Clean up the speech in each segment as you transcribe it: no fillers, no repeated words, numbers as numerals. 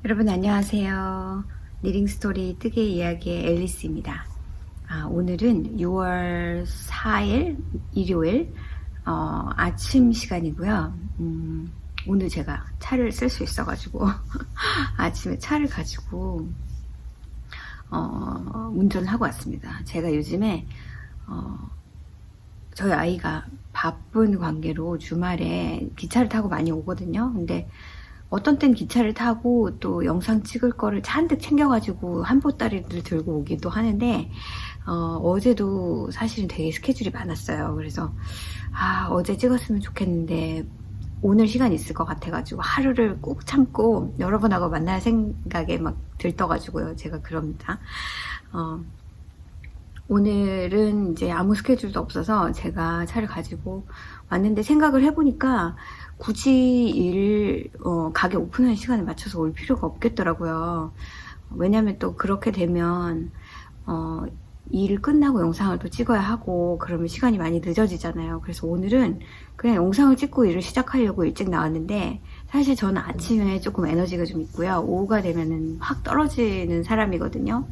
여러분 안녕하세요. 니링스토리 뜨개 이야기의 앨리스입니다. 오늘은 6월 4일 일요일 아침 시간이고요. 오늘 제가 차를 쓸 수 있어가지고 아침에 차를 가지고 운전을 하고 왔습니다. 제가 요즘에 저희 아이가 바쁜 관계로 주말에 기차를 타고 많이 오거든요. 근데 어떤 땐 기차를 타고 또 영상 찍을 거를 잔뜩 챙겨가지고 한보따리를 들고 오기도 하는데 어제도 사실은 되게 스케줄이 많았어요. 그래서 어제 찍었으면 좋겠는데 오늘 시간 있을 것 같아가지고 하루를 꾹 참고 여러분하고 만날 생각에 막 들떠가지고요. 제가 그럽니다. 오늘은 이제 아무 스케줄도 없어서 제가 차를 가지고 왔는데 생각을 해보니까 굳이 가게 오픈하는 시간에 맞춰서 올 필요가 없겠더라고요. 왜냐면 또 그렇게 되면 일 끝나고 영상을 또 찍어야 하고 그러면 시간이 많이 늦어지잖아요. 그래서 오늘은 그냥 영상을 찍고 일을 시작하려고 일찍 나왔는데 사실 저는 아침에 조금 에너지가 좀 있고요. 오후가 되면은 확 떨어지는 사람이거든요.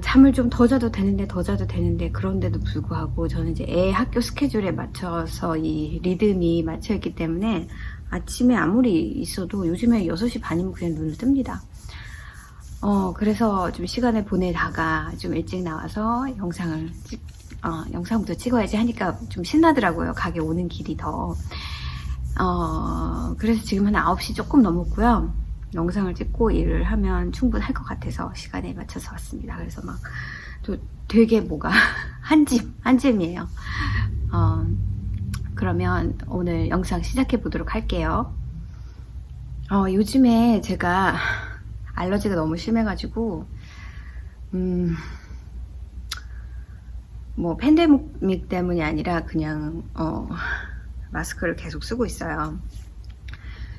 잠을 좀 더 자도 되는데 그런데도 불구하고 저는 이제 애 학교 스케줄에 맞춰서 이 리듬이 맞춰 있기 때문에 아침에 아무리 있어도 요즘에 6시 반이면 그냥 눈을 뜹니다. 그래서 좀 시간을 보내다가 좀 일찍 나와서 영상부터 찍어야지 하니까 좀 신나더라고요. 가게 오는 길이 더. 그래서 지금 한 9시 조금 넘었고요. 영상을 찍고 일을 하면 충분할 것 같아서 시간에 맞춰서 왔습니다. 그래서 막 또 되게 뭐가 한짐이에요. 그러면 오늘 영상 시작해 보도록 할게요. 요즘에 제가 알러지가 너무 심해가지고 뭐 팬데믹 때문이 아니라 그냥 마스크를 계속 쓰고 있어요.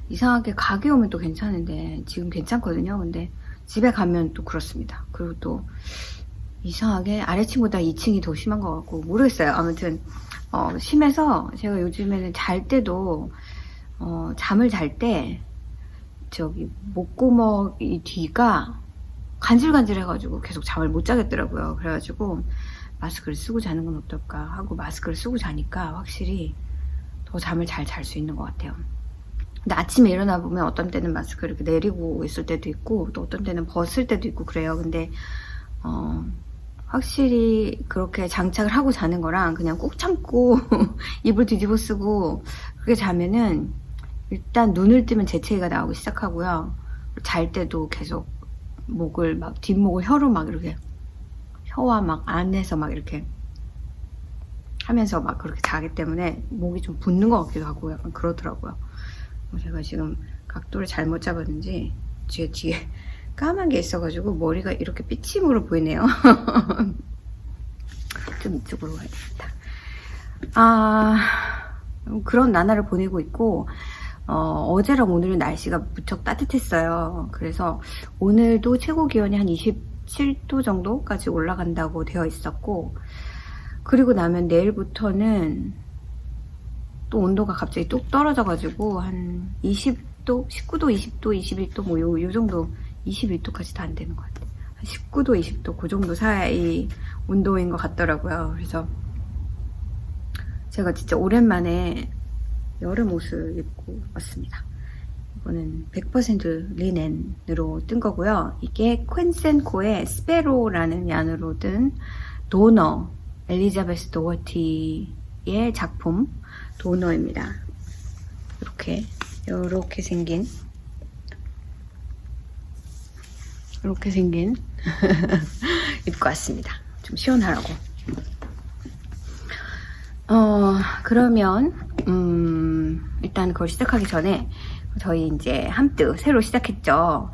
이상하게 가게 오면 또 괜찮은데 지금 괜찮거든요. 근데 집에 가면 또 그렇습니다. 그리고 또 이상하게 아래층보다 2층이 더 심한 것 같고 모르겠어요. 아무튼 심해서 제가 요즘에는 잘 때도 잠을 잘 때 저기 목구멍 이 뒤가 간질간질해가지고 계속 잠을 못 자겠더라고요. 그래가지고 마스크를 쓰고 자는 건 어떨까 하고 마스크를 쓰고 자니까 확실히 더 잠을 잘 잘 수 있는 것 같아요. 근데 아침에 일어나 보면 어떤 때는 마스크를 이렇게 내리고 있을 때도 있고 또 어떤 때는 벗을 때도 있고 그래요. 근데 확실히 그렇게 장착을 하고 자는 거랑 그냥 꾹 참고 이불 뒤집어 쓰고 그렇게 자면은 일단 눈을 뜨면 재채기가 나오기 시작하고요. 잘 때도 계속 목을 막 뒷목을 혀로 막 이렇게 혀와 막 안에서 막 이렇게 하면서 막 그렇게 자기 때문에 목이 좀 붓는 것 같기도 하고 약간 그러더라고요. 제가 지금 각도를 잘못 잡았는지 제 뒤에 까만 게 있어가지고 머리가 이렇게 삐침으로 보이네요. 좀 이쪽으로 가야 되겠다. 그런 나날을 보내고 있고 어제랑 오늘은 날씨가 무척 따뜻했어요. 그래서 오늘도 최고 기온이 한 27도 정도까지 올라간다고 되어 있었고 그리고 나면 내일부터는 또 온도가 갑자기 뚝 떨어져가지고 한 20도, 19도, 20도, 21도 뭐 요 정도 21도까지도 안 되는 것 같아요. 한 19도, 20도 그 정도 사이 온도인 것 같더라고요. 그래서 제가 진짜 오랜만에 여름 옷을 입고 왔습니다. 이거는 100% 리넨으로 뜬 거고요. 이게 퀸센코의 스페로라는 얀으로 뜬 도너, 엘리자베스 도어티의 작품 도너입니다. 이렇게 생긴 입고 왔습니다. 좀 시원하라고. 그러면 일단 그걸 시작하기 전에 저희 이제 함뜨 새로 시작했죠.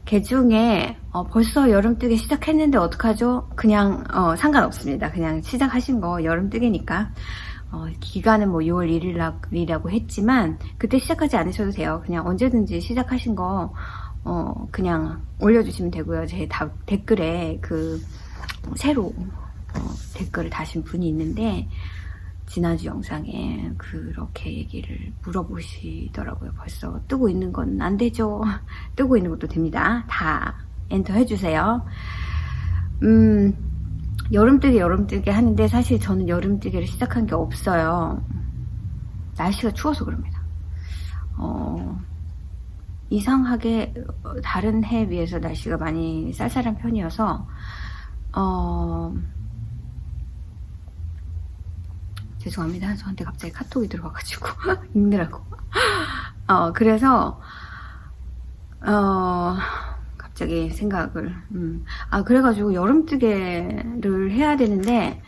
개중에 벌써 여름뜨기 시작했는데 어떡하죠? 그냥 상관없습니다. 그냥 시작하신 거 여름뜨기니까 기간은 뭐 6월 1일이라고 했지만 그때 시작하지 않으셔도 돼요. 그냥 언제든지 시작하신 거 그냥 올려주시면 되고요. 제 댓글에 그 새로 댓글을 다신 분이 있는데 지난주 영상에 그렇게 얘기를 물어보시더라고요. 벌써 뜨고 있는 건 안 되죠. 뜨고 있는 것도 됩니다. 다 엔터 해주세요. 여름뜨기 하는데 사실 저는 여름뜨기를 시작한 게 없어요. 날씨가 추워서 그럽니다. 이상하게 다른 해에 비해서 날씨가 많이 쌀쌀한 편이어서 죄송합니다. 저한테 갑자기 카톡이 들어와가지고 읽느라고. 그래서 갑자기 생각을 그래가지고 여름뜨개를 해야 되는데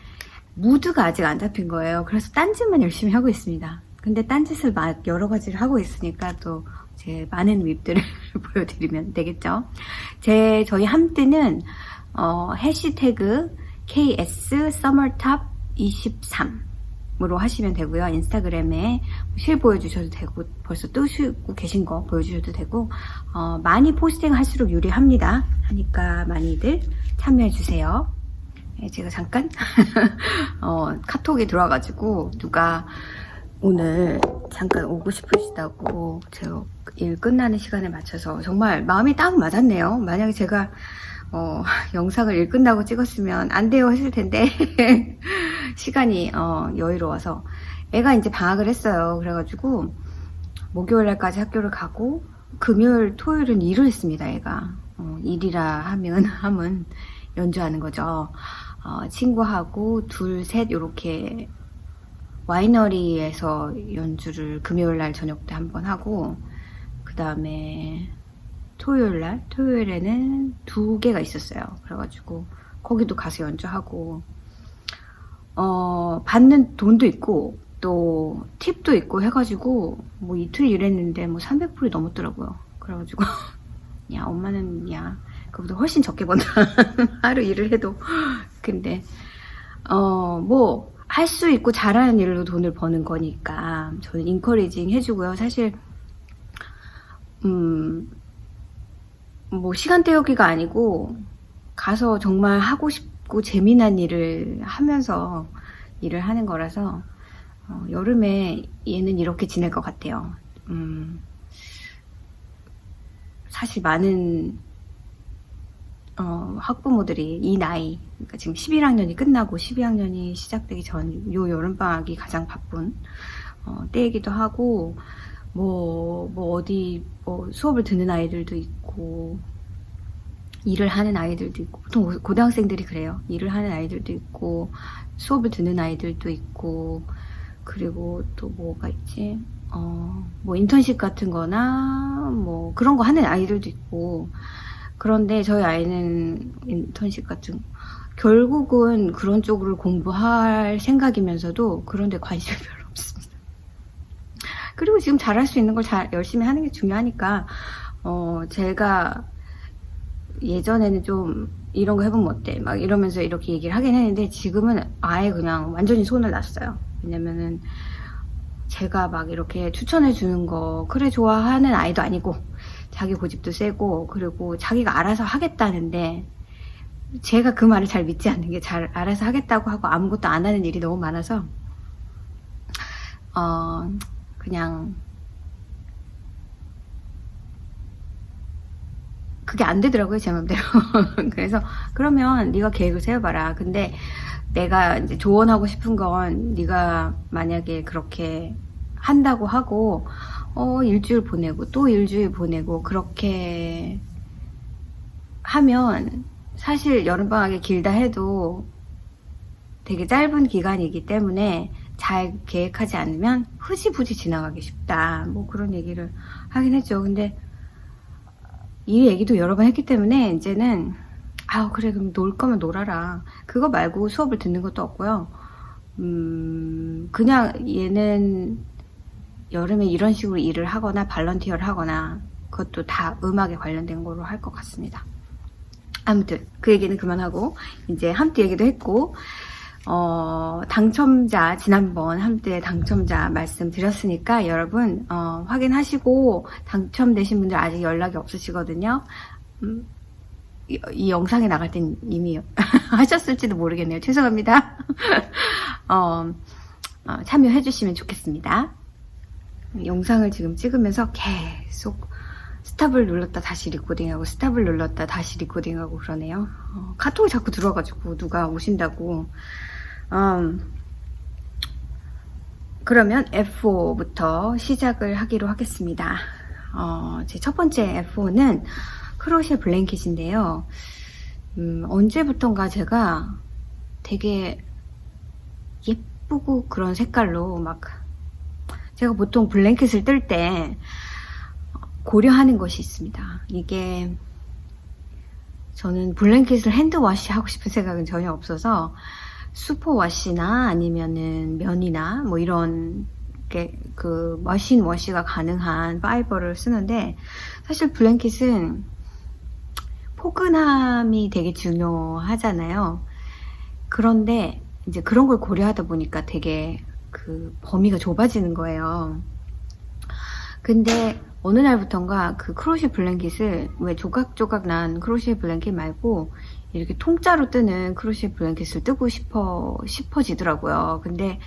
무드가 아직 안 잡힌 거예요. 그래서 딴짓만 열심히 하고 있습니다. 근데 딴짓을 막 여러 가지를 하고 있으니까 또 제 많은 윗들을 보여드리면 되겠죠. 저희 함뜨는 해시태그 KS Summertop 23으로 하시면 되고요. 인스타그램에 실 보여주셔도 되고 벌써 뜨시고 계신 거 보여주셔도 되고 많이 포스팅 할수록 유리합니다. 하니까 많이들 참여해주세요. 제가 잠깐 카톡이 들어와가지고 누가 오늘 잠깐 오고 싶으시다고 제가 일 끝나는 시간에 맞춰서 정말 마음이 딱 맞았네요. 만약에 제가 영상을 일 끝나고 찍었으면 안 돼요 했을 텐데 시간이 여유로워서 애가 이제 방학을 했어요. 그래가지고 목요일날까지 학교를 가고 금요일 토요일은 일을 했습니다. 애가 일이라 하면 연주하는 거죠. 친구하고 둘 셋 이렇게 와이너리에서 연주를 금요일날 저녁 때 한번 하고 그 다음에 토요일에는 2개가 있었어요. 그래가지고 거기도 가서 연주하고 받는 돈도 있고 또 팁도 있고 해가지고 뭐 이틀 일했는데 뭐 300불이 넘었더라고요. 그래가지고 야 엄마는 야 그보다 훨씬 적게 번다. 하루 일을 해도. 근데 뭐 할 수 있고 잘하는 일로 돈을 버는 거니까 저는 인커리징 해주고요. 사실 뭐 시간 때우기가 아니고 가서 정말 하고 싶고 재미난 일을 하면서 일을 하는 거라서 여름에 얘는 이렇게 지낼 것 같아요. 사실 많은 학부모들이 이 나이, 그러니까 지금 11학년이 끝나고 12학년이 시작되기 전 요 여름방학이 가장 바쁜 때이기도 하고 뭐 어디 수업을 듣는 아이들도 있고 일을 하는 아이들도 있고 보통 고등학생들이 그래요. 일을 하는 아이들도 있고 수업을 듣는 아이들도 있고 그리고 또 뭐가 있지? 뭐 인턴십 같은 거나 뭐 그런 거 하는 아이들도 있고 그런데 저희 아이는 인턴십 같은 결국은 그런 쪽으로 공부할 생각이면서도 그런 데 관심이 별로 없습니다. 그리고 지금 잘할 수 있는 걸 열심히 하는 게 중요하니까 제가 예전에는 좀 이런 거 해보면 어때? 막 이러면서 이렇게 얘기를 하긴 했는데 지금은 아예 그냥 완전히 손을 놨어요. 왜냐면은 제가 막 이렇게 추천해 주는 거 그래 좋아하는 아이도 아니고 자기 고집도 세고 그리고 자기가 알아서 하겠다는데 제가 그 말을 잘 믿지 않는 게 잘 알아서 하겠다고 하고 아무것도 안 하는 일이 너무 많아서 그냥 그게 안 되더라고요, 제 맘대로. 그래서 그러면 네가 계획을 세워봐라. 근데 내가 이제 조언하고 싶은 건 네가 만약에 그렇게 한다고 하고 일주일 보내고 또 일주일 보내고 그렇게 하면 사실 여름방학이 길다 해도 되게 짧은 기간이기 때문에 잘 계획하지 않으면 흐지부지 지나가기 쉽다. 뭐 그런 얘기를 하긴 했죠. 근데 이 얘기도 여러 번 했기 때문에 이제는 그래 그럼 놀 거면 놀아라. 그거 말고 수업을 듣는 것도 없고요. 그냥 얘는 여름에 이런 식으로 일을 하거나 발런티어를 하거나 그것도 다 음악에 관련된 거로 할 것 같습니다. 아무튼 그 얘기는 그만하고 이제 함께 얘기도 했고 당첨자 지난번 함께 당첨자 말씀드렸으니까 여러분 확인하시고 당첨되신 분들 아직 연락이 없으시거든요. 이 영상에 나갈 땐 이미 하셨을지도 모르겠네요. 죄송합니다. 참여해 주시면 좋겠습니다. 영상을 지금 찍으면서 계속 스탑을 눌렀다 다시 리코딩하고 스탑을 눌렀다 다시 리코딩하고 그러네요. 카톡이 자꾸 들어와가지고 누가 오신다고. 그러면 F4부터 시작을 하기로 하겠습니다. 제 첫 번째 F4는 크로셰 블랭킷인데요. 언제부턴가 제가 되게 예쁘고 그런 색깔로 막, 제가 보통 블랭킷을 뜰 때 고려하는 것이 있습니다. 이게, 저는 블랭킷을 핸드워시 하고 싶은 생각은 전혀 없어서 슈퍼워시나 아니면은 면이나 뭐 이런 게 그 머신 워시가 가능한 파이버를 쓰는데, 사실 블랭킷은 포근함이 되게 중요하잖아요. 그런데 이제 그런 걸 고려하다 보니까 되게 그 범위가 좁아지는 거예요. 근데 어느 날부턴가 그 크로셰 블랭킷을, 왜 조각조각 난 크로셰 블랭킷 말고 이렇게 통짜로 뜨는 크로셰 블랭킷을 뜨고 싶어지더라고요. 근데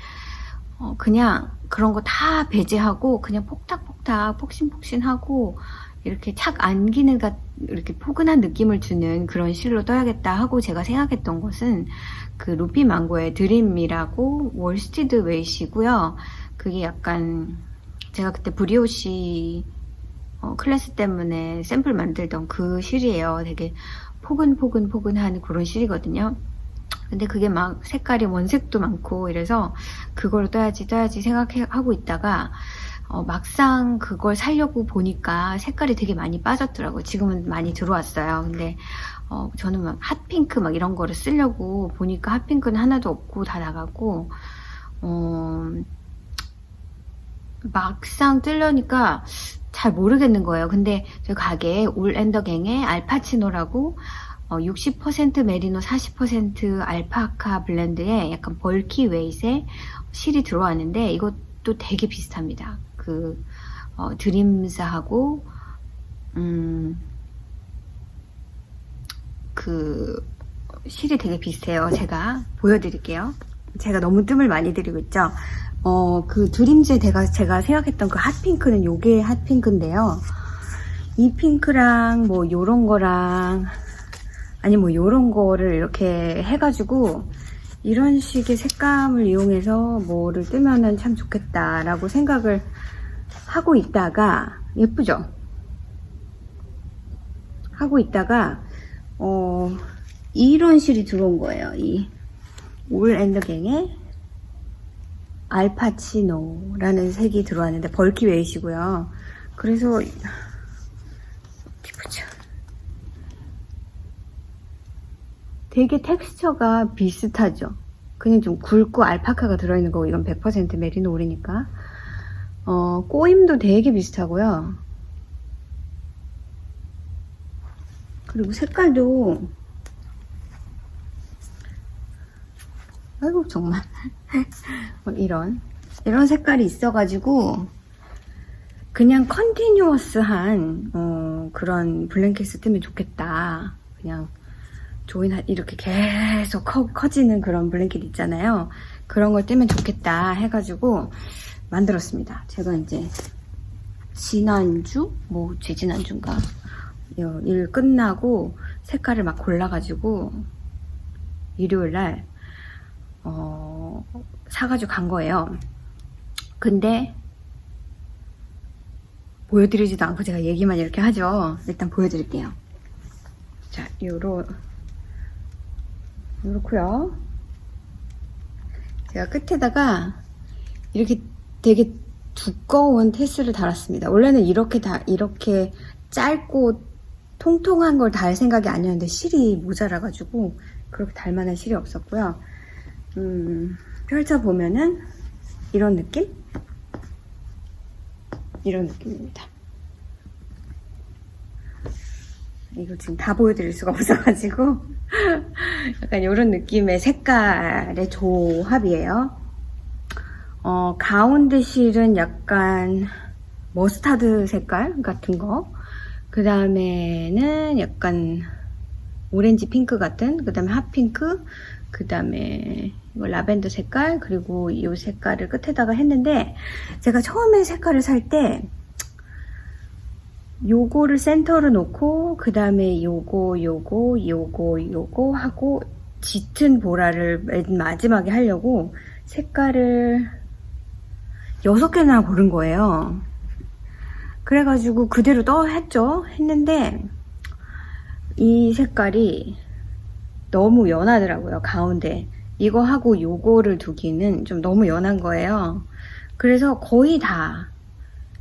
그냥 그런 거 다 배제하고 그냥 폭탁폭탁 폭신폭신하고 이렇게 착 안기는 이렇게 포근한 느낌을 주는 그런 실로 떠야겠다 하고 제가 생각했던 것은 그 루피 망고의 드림이라고 월스티드 웨이시고요. 그게 약간 제가 그때 브리오시 클래스 때문에 샘플 만들던 그 실이에요. 되게 포근한 그런 실이거든요. 근데 그게 막 색깔이 원색도 많고 이래서 그걸 떠야지 생각하고 있다가 막상 그걸 사려고 보니까 색깔이 되게 많이 빠졌더라고요. 지금은 많이 들어왔어요. 근데 저는 막 핫핑크 막 이런 거를 쓰려고 보니까 핫핑크는 하나도 없고 다 나가고 막상 뜨려니까 잘 모르겠는 거예요. 근데 저 가게에 울앤더갱의 알파치노라고 60% 메리노 40% 알파카 블렌드에 약간 벌키 웨이트의 실이 들어왔는데 이것도 되게 비슷합니다. 그 드림스하고 그 실이 되게 비슷해요. 제가 보여드릴게요. 제가 너무 뜸을 많이 들이고 있죠. 그 드림즈에 제가 생각했던 그 핫핑크는 요게 핫핑크인데요. 이 핑크랑 뭐 요런 거랑 아니 뭐 요런 거를 이렇게 해가지고 이런 식의 색감을 이용해서 뭐를 뜨면은 참 좋겠다라고 생각을 하고 있다가, 예쁘죠? 하고 있다가 이런 실이 들어온 거예요. 이 울앤더갱의 알파치노라는 색이 들어왔는데 벌키 웨이시고요. 그래서 어디 보자. 되게 텍스처가 비슷하죠. 그냥 좀 굵고 알파카가 들어있는 거고, 이건 100% 메리노 울이니까. 꼬임도 되게 비슷하고요. 그리고 색깔도, 아이고 정말 이런 색깔이 있어가지고 그냥 컨티뉴어스한 그런 블랭킷을 뜨면 좋겠다. 그냥 이렇게 계속 커지는 그런 블랭킷 있잖아요. 그런 걸 뜨면 좋겠다 해가지고 만들었습니다. 제가 이제 지난주? 뭐 지난주인가? 일 끝나고 색깔을 막 골라가지고 일요일날 사가지고 간 거예요. 근데 보여드리지도 않고 제가 얘기만 이렇게 하죠. 일단 보여드릴게요. 자, 요렇고요. 제가 끝에다가 이렇게 되게 두꺼운 테스를 달았습니다. 원래는 이렇게 짧고 통통한 걸 달 생각이 아니었는데 실이 모자라가지고 그렇게 달 만한 실이 없었고요. 펼쳐보면은 이런 느낌? 이런 느낌입니다. 이거 지금 다 보여드릴 수가 없어가지고 약간 이런 느낌의 색깔의 조합이에요. 가운데 실은 약간 머스타드 색깔 같은 거, 그 다음에는 약간 오렌지 핑크 같은, 그 다음에 핫핑크, 그 다음에 이거 라벤더 색깔, 그리고 이 색깔을 끝에다가 했는데, 제가 처음에 색깔을 살 때 요거를 센터로 놓고 그 다음에 요거 하고 짙은 보라를 맨 마지막에 하려고 색깔을 6개나 고른 거예요. 그래가지고 그대로 했는데 이 색깔이 너무 연하더라고요. 가운데 이거 하고 요거를 두기는 좀 너무 연한 거예요. 그래서 거의 다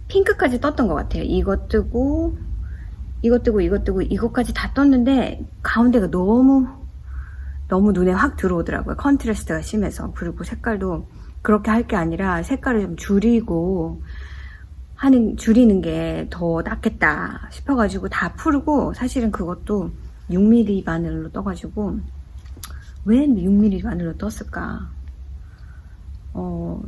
핑크까지 떴던 것 같아요. 이거 뜨고 이거까지 다 떴는데 가운데가 너무 눈에 확 들어오더라고요. 컨트라스트가 심해서. 그리고 색깔도 그렇게 할 게 아니라 색깔을 좀 줄이는 게 더 낫겠다 싶어가지고 다 풀고, 사실은 그것도 6mm 바늘로 떠가지고, 왜 6mm 바늘로 떴을까?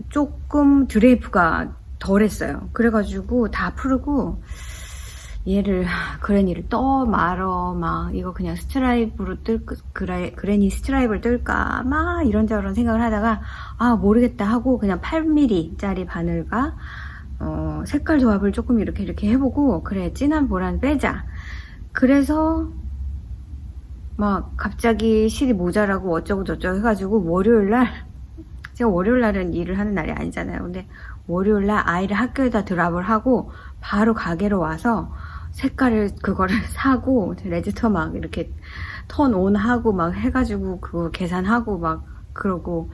조금 드레이프가 덜 했어요. 그래가지고 다 풀고, 얘를 그레니를 말어 막 이거 그냥 스트라이브로 그레니 스트라이브를 뜰까 막 이런저런 생각을 하다가 모르겠다 하고 그냥 8mm 짜리 바늘과 색깔 조합을 조금 이렇게 해보고, 그래 진한 보라는 빼자. 그래서 막 갑자기 실이 모자라고 어쩌고 저쩌고 해가지고 제가 월요일날은 일을 하는 날이 아니잖아요. 근데 월요일날 아이를 학교에다 드랍을 하고 바로 가게로 와서 그거를 사고, 레지터 막 이렇게 턴 온 하고 막 해가지고 그거 계산하고 막 그러고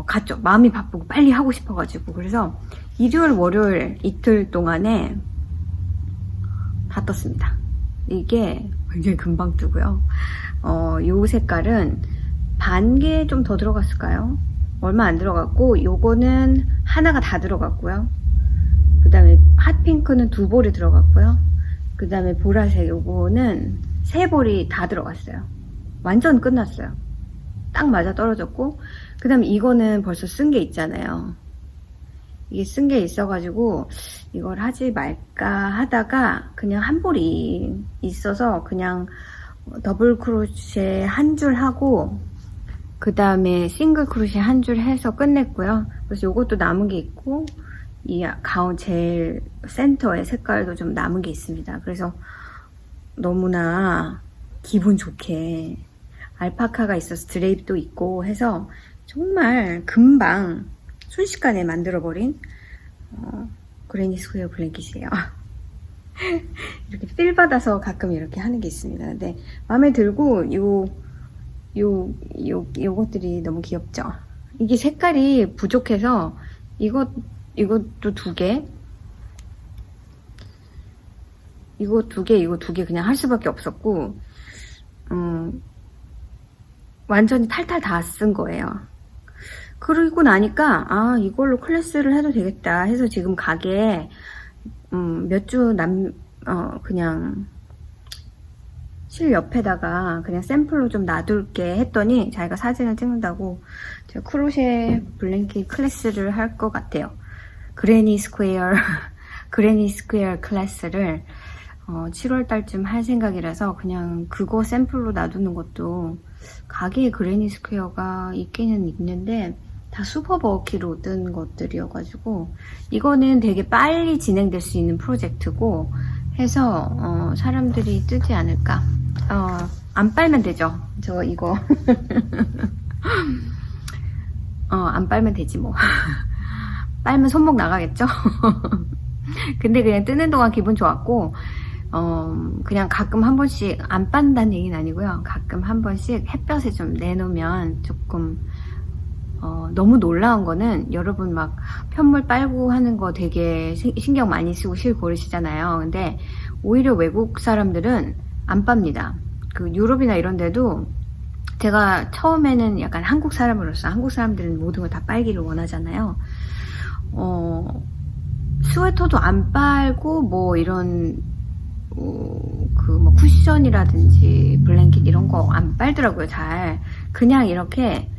갔죠. 마음이 바쁘고 빨리 하고 싶어가지고. 그래서 일요일 월요일 이틀 동안에 다 떴습니다. 이게 굉장히 금방 뜨고요. 요 색깔은 반 개 좀 더 들어갔을까요? 얼마 안 들어갔고, 요거는 하나가 다 들어갔고요. 그 다음에 핫핑크는 2볼이 들어갔고요. 그 다음에 보라색 요거는 3볼이 다 들어갔어요. 완전 끝났어요. 딱 맞아 떨어졌고, 그 다음에 이거는 벌써 쓴 게 있잖아요. 이게 쓴 게 있어가지고 이걸 하지 말까 하다가 그냥 한 볼이 있어서 그냥 더블 크로셰 한 줄 하고 그 다음에 싱글 크로셰 한 줄 해서 끝냈고요. 그래서 요것도 남은 게 있고, 이 가운 제일 센터에 색깔도 좀 남은 게 있습니다. 그래서 너무나 기분 좋게 알파카가 있어서 드레이프도 있고 해서 정말 금방 순식간에 만들어버린 그레니 스퀘어 블랭킷이에요. 이렇게 필 받아서 가끔 이렇게 하는 게 있습니다. 근데 마음에 들고 요것들이 너무 귀엽죠. 이게 색깔이 부족해서 이것도 2개, 이거 2개 그냥 할 수밖에 없었고, 완전히 탈탈 다 쓴 거예요. 그러고 나니까 이걸로 클래스를 해도 되겠다 해서 지금 가게에 몇 주 그냥 실 옆에다가 그냥 샘플로 좀 놔둘게 했더니 자기가 사진을 찍는다고 제가 크로셰 블랭킷 클래스를 할 것 같아요. 그레니 스퀘어 클래스를 7월 달쯤 할 생각이라서 그냥 그거 샘플로 놔두는 것도, 가게에 그레니 스퀘어가 있기는 있는데 다 슈퍼버키로 뜬 것들이어가지고 이거는 되게 빨리 진행될 수 있는 프로젝트고 해서 사람들이 뜨지 않을까. 안 빨면 되죠. 이거 안 빨면 되지 뭐. 빨면 손목 나가겠죠. 근데 그냥 뜨는 동안 기분 좋았고, 그냥 가끔 한 번씩, 안 빤다는 얘기는 아니고요. 가끔 한 번씩 햇볕에 좀 내놓으면 조금, 너무 놀라운 거는 여러분 막 편물 빨고 하는 거 되게 신경 많이 쓰고 실 고르시잖아요. 근데 오히려 외국 사람들은 안 빱니다. 그 유럽이나 이런 데도 제가 처음에는 약간 한국 사람으로서, 한국 사람들은 모든 걸 다 빨기를 원하잖아요. 스웨터도 안 빨고 뭐 이런 뭐 쿠션이라든지 블랭킷 이런 거 안 빨더라고요. 잘 그냥 이렇게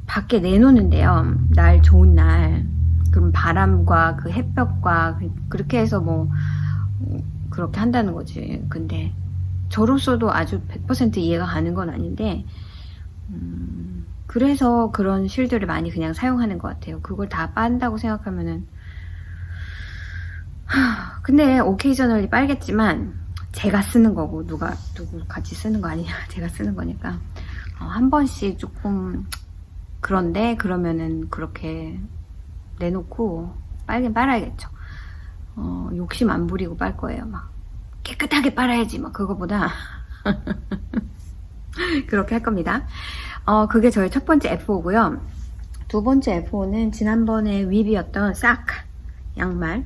밖에 내놓는데요. 날 좋은 날, 그럼 바람과 그 햇볕과 그렇게 해서 뭐 그렇게 한다는 거지. 근데 저로서도 아주 100% 이해가 가는 건 아닌데, 그래서 그런 실들을 많이 그냥 사용하는 것 같아요. 그걸 다 빤다고 생각하면은 근데 오케이저널리 빨겠지만 제가 쓰는 거고 누구 같이 쓰는 거 아니냐. 제가 쓰는 거니까 한 번씩 조금 그런데 그러면은 그렇게 내놓고 빨긴 빨아야겠죠. 욕심 안 부리고 빨 거예요. 막 깨끗하게 빨아야지 막 그거보다 그렇게 할 겁니다. 그게 저의 첫 번째 F5고요. 두 번째 F5는 지난번에 윕이었던 싹 양말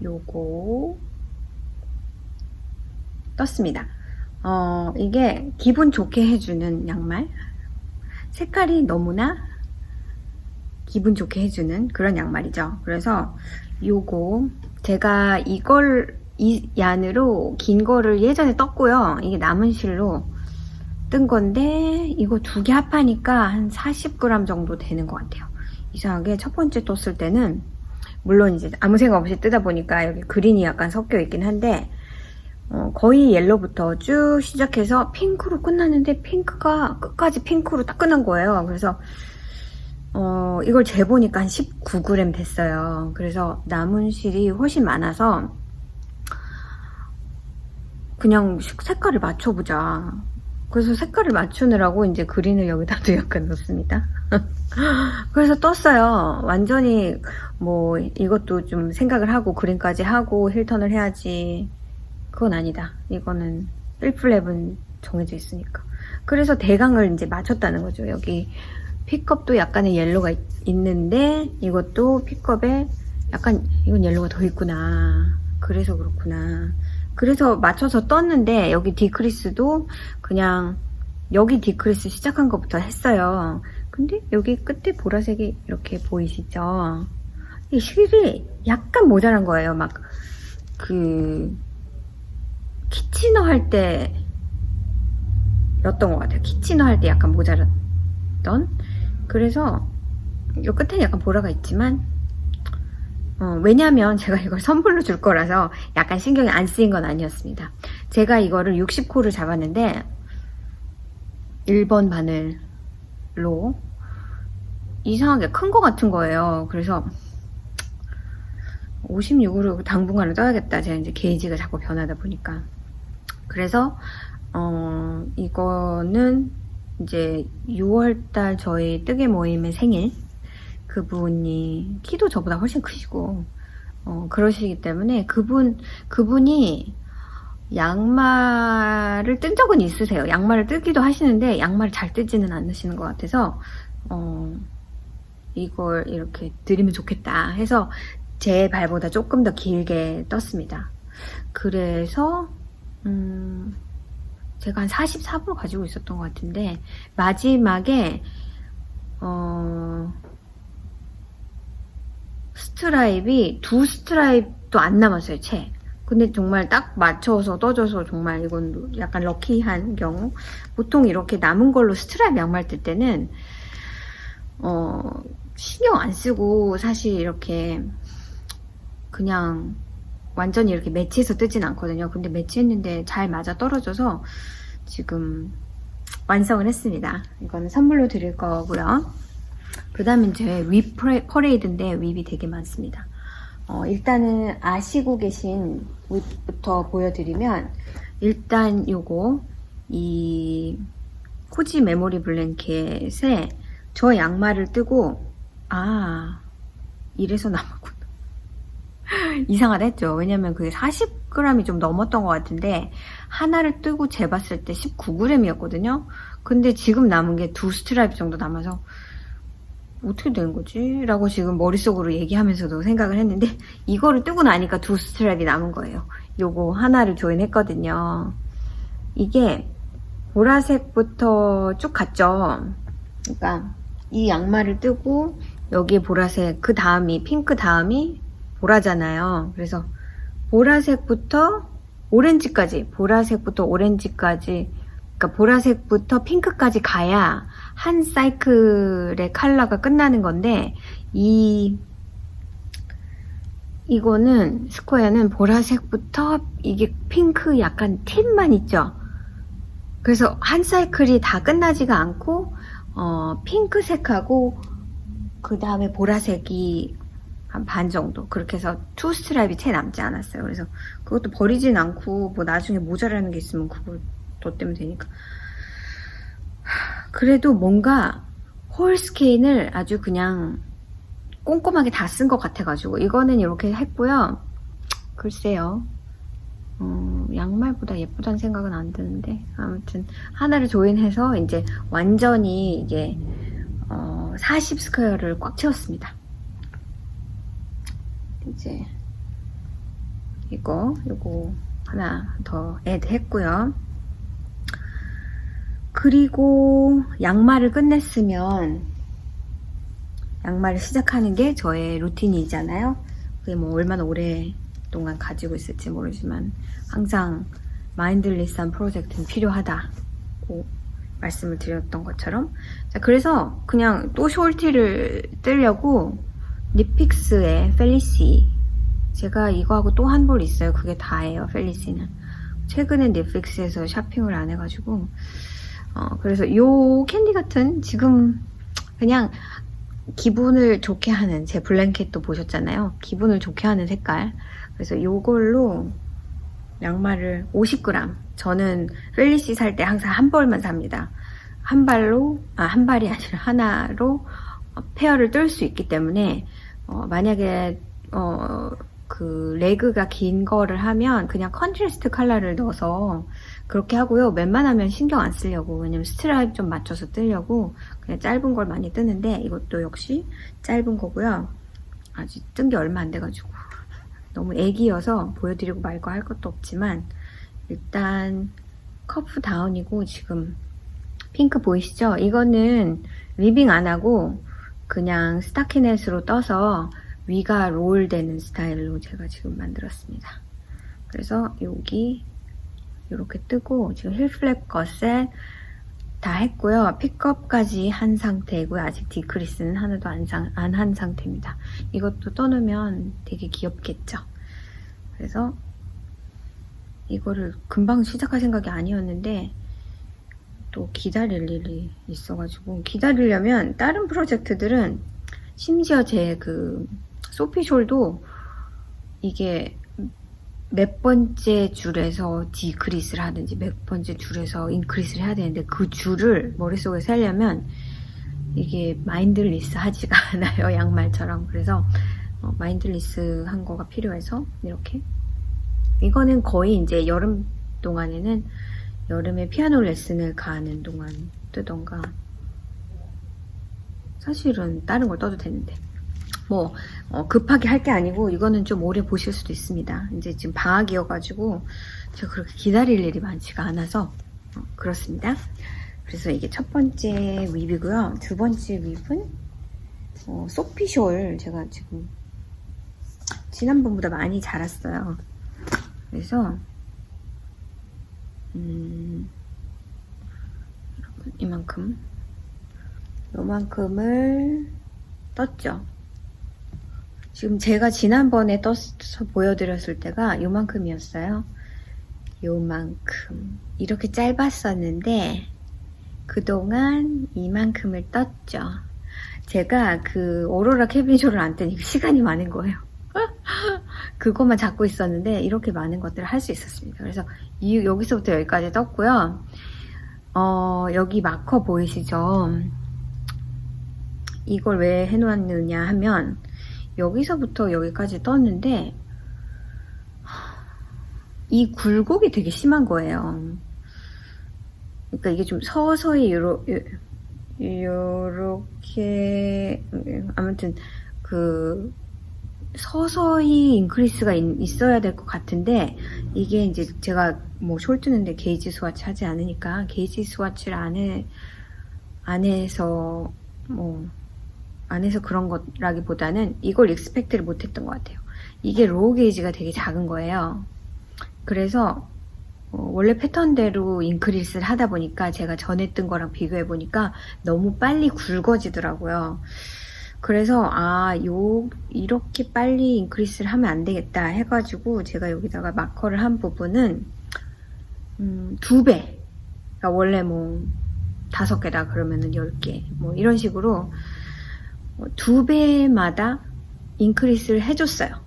요거 떴습니다. 이게 기분 좋게 해주는 양말, 색깔이 너무나 기분 좋게 해주는 그런 양말이죠. 그래서 요거 제가 이 얀으로 긴 거를 예전에 떴고요. 이게 남은 실로 뜬 건데 이거 두 개 합하니까 한 40g 정도 되는 것 같아요. 이상하게 첫 번째 떴을 때는 물론 이제 아무 생각 없이 뜨다 보니까 여기 그린이 약간 섞여 있긴 한데 거의 옐로부터 쭉 시작해서 핑크로 끝났는데 핑크가 끝까지 핑크로 딱 끝난 거예요. 그래서 이걸 재보니까 한 19g 됐어요. 그래서 남은 실이 훨씬 많아서 그냥 색깔을 맞춰보자. 그래서 색깔을 맞추느라고 이제 그린을 여기다도 약간 넣습니다. 그래서 떴어요. 완전히 뭐 이것도 좀 생각을 하고 그린까지 하고 힐턴을 해야지. 그건 아니다. 이거는 1플랩은 정해져 있으니까. 그래서 대강을 이제 맞췄다는 거죠. 여기 픽업도 약간의 옐로가 있는데 이것도 픽업에 약간 이건 옐로가 더 있구나. 그래서 그렇구나. 그래서 맞춰서 떴는데 여기 디크리스도 그냥 여기 디크리스 시작한 것부터 했어요. 근데 여기 끝에 보라색이 이렇게 보이시죠? 이 실이 약간 모자란 거예요. 막 그 키치너 할 때였던 것 같아요. 키치너 할 때 약간 모자랐던. 그래서 이 끝에는 약간 보라가 있지만 왜냐면 제가 이걸 선물로 줄 거라서 약간 신경이 안 쓰인 건 아니었습니다. 제가 이거를 60코를 잡았는데 1번 바늘로 이상하게 큰 거 같은 거예요. 그래서 56으로 당분간은 떠야겠다. 제가 이제 게이지가 자꾸 변하다 보니까. 그래서 이거는 이제 6월달 저희 뜨개 모임의 생일, 그분이 키도 저보다 훨씬 크시고 그러시기 때문에 그분이 양말을 뜬 적은 있으세요. 양말을 뜨기도 하시는데 양말을 잘 뜨지는 않으시는 것 같아서 이걸 이렇게 드리면 좋겠다 해서 제 발보다 조금 더 길게 떴습니다. 그래서 제가 한 44분 가지고 있었던 것 같은데 마지막에 스트라이프이 2스트라이프도 안 남았어요. 채. 근데 정말 딱 맞춰서 떠져서 정말 이건 약간 럭키한 경우. 보통 이렇게 남은 걸로 스트라이프 양말 뜰 때는 신경 안 쓰고 사실 이렇게 그냥 완전히 이렇게 매치해서 뜨진 않거든요. 근데 매치했는데 잘 맞아 떨어져서 지금 완성을 했습니다. 이거는 선물로 드릴 거고요. 그 다음에 제 윕 퍼레이드인데 윕이 되게 많습니다. 일단은 아시고 계신 윕부터 보여드리면 일단 요거 이 코지 메모리 블랭켓에 저 양말을 뜨고 이래서 남았구나. 이상하다 했죠. 왜냐면 그게 40g이 좀 넘었던 것 같은데 하나를 뜨고 재봤을 때 19g이었거든요. 근데 지금 남은 게 2스트라이프 정도 남아서 어떻게 된 거지? 라고 지금 머릿속으로 얘기하면서도 생각을 했는데 이거를 뜨고 나니까 2스트라이프이 남은 거예요. 요거 하나를 조인했거든요. 이게 보라색부터 쭉 갔죠. 그러니까 이 양말을 뜨고 여기에 보라색, 그 다음이 핑크 다음이 보라잖아요. 그래서 보라색부터 오렌지까지, 보라색부터 오렌지까지, 그러니까 보라색부터 핑크까지 가야 한 사이클의 컬러가 끝나는 건데 이거는 스퀘어는 보라색부터 이게 핑크 약간 틴만 있죠. 그래서 한 사이클이 다 끝나지가 않고 핑크색하고 그 다음에 보라색이 한 반 정도 그렇게 해서 투 스트라이프이 채 남지 않았어요. 그래서 그것도 버리진 않고 뭐 나중에 모자라는 게 있으면 그걸 덧대면 되니까. 그래도 뭔가 홀 스케인을 아주 그냥 꼼꼼하게 다 쓴 것 같아가지고 이거는 이렇게 했고요. 글쎄요, 양말보다 예쁘다는 생각은 안 드는데, 아무튼 하나를 조인해서 이제 완전히 이제 40 스퀘어를 꽉 채웠습니다. 이제 요거 하나 더 애드 했고요. 그리고 양말을 끝냈으면 양말을 시작하는 게 저의 루틴이잖아요. 그게 뭐 얼마나 오랫동안 가지고 있을지 모르지만 항상 마인드리스한 프로젝트는 필요하다고 말씀을 드렸던 것처럼, 자, 그래서 그냥 또 숄티를 뜨려고 니픽스의 펠리시, 제가 이거하고 또 한 볼 있어요. 그게 다예요. 펠리시는 최근에 넷플릭스에서 샤핑을 안 해가지고 그래서 요 캔디 같은, 지금 그냥 기분을 좋게 하는, 제 블랭켓도 보셨잖아요. 기분을 좋게 하는 색깔. 그래서 요걸로 양말을 50g, 저는 펠리시 살 때 항상 한 벌만 삽니다. 한 발로, 한 발이 아니라 하나로 페어를 뜰 수 있기 때문에 만약에 그 레그가 긴 거를 하면 그냥 컨트라스트 컬러를 넣어서 그렇게 하고요. 웬만하면 신경 안 쓰려고, 왜냐면 스트라이프 좀 맞춰서 뜨려고 그냥 짧은 걸 많이 뜨는데, 이것도 역시 짧은 거고요. 아직 뜬 게 얼마 안 돼가지고 너무 애기여서 보여드리고 말고 할 것도 없지만, 일단 커프 다운이고, 지금 핑크 보이시죠? 이거는 리빙 안 하고 그냥 스타키넷으로 떠서 위가 롤 되는 스타일로 제가 지금 만들었습니다. 그래서 여기 이렇게 뜨고, 지금 힐플랩 것에 다 했고요. 픽업까지 한 상태이고요. 아직 디크리스는 하나도 안 한 상태입니다. 이것도 떠놓으면 되게 귀엽겠죠? 그래서 이거를 금방 시작할 생각이 아니었는데 또 기다릴 일이 있어가지고, 기다리려면 다른 프로젝트들은 심지어 제 그 소피숄도 이게 몇 번째 줄에서 디크리스를 하든지 몇 번째 줄에서 인크리스를 해야 되는데, 그 줄을 머릿속에 세려면 이게 마인드리스 하지가 않아요. 양말처럼. 그래서 마인드리스 한 거가 필요해서 이렇게. 이거는 거의 이제 여름 동안에는 여름에 피아노 레슨을 가는 동안 뜨던가, 사실은 다른 걸 떠도 되는데 뭐 급하게 할 게 아니고, 이거는 좀 오래 보실 수도 있습니다. 이제 지금 방학이어가지고 제가 그렇게 기다릴 일이 많지가 않아서 그렇습니다. 그래서 이게 첫 번째 윕이고요. 두 번째 윕은 소피숄, 제가 지금 지난번보다 많이 자랐어요. 그래서 요만큼을 떴죠. 지금 제가 지난번에 떠서 보여드렸을 때가 요만큼이었어요. 요만큼. 이렇게 짧았었는데 그동안 이만큼을 떴죠. 제가 그 오로라 캐빈쇼를 안 뜨니까 시간이 많은 거예요. 그것만 잡고 있었는데 이렇게 많은 것들을 할 수 있었습니다. 그래서 여기서부터 여기까지 떴고요. 여기 마커 보이시죠? 이걸 왜 해놓았느냐 하면, 여기서부터 여기까지 떴는데 이 굴곡이 되게 심한 거예요. 그러니까 이게 좀 서서히 요렇게, 아무튼 그 서서히 인크리스가 있어야 될 것 같은데, 이게 이제 제가 뭐 숄 뜨는데 게이지 스와치 하지 않으니까, 게이지 스와치를 안 해서 그런 거라기보다는 이걸 익스펙트를 못했던 것 같아요. 이게 로우 게이지가 되게 작은 거예요. 그래서 원래 패턴대로 인크리스를 하다 보니까, 제가 전에 뜬 거랑 비교해 보니까 너무 빨리 굵어지더라고요. 그래서 이렇게 빨리 인크리스를 하면 안 되겠다 해가지고, 제가 여기다가 마커를 한 부분은 2배, 그러니까 원래 뭐 5개다 그러면은 10개 뭐 이런 식으로 2배마다 인크리스를 해줬어요.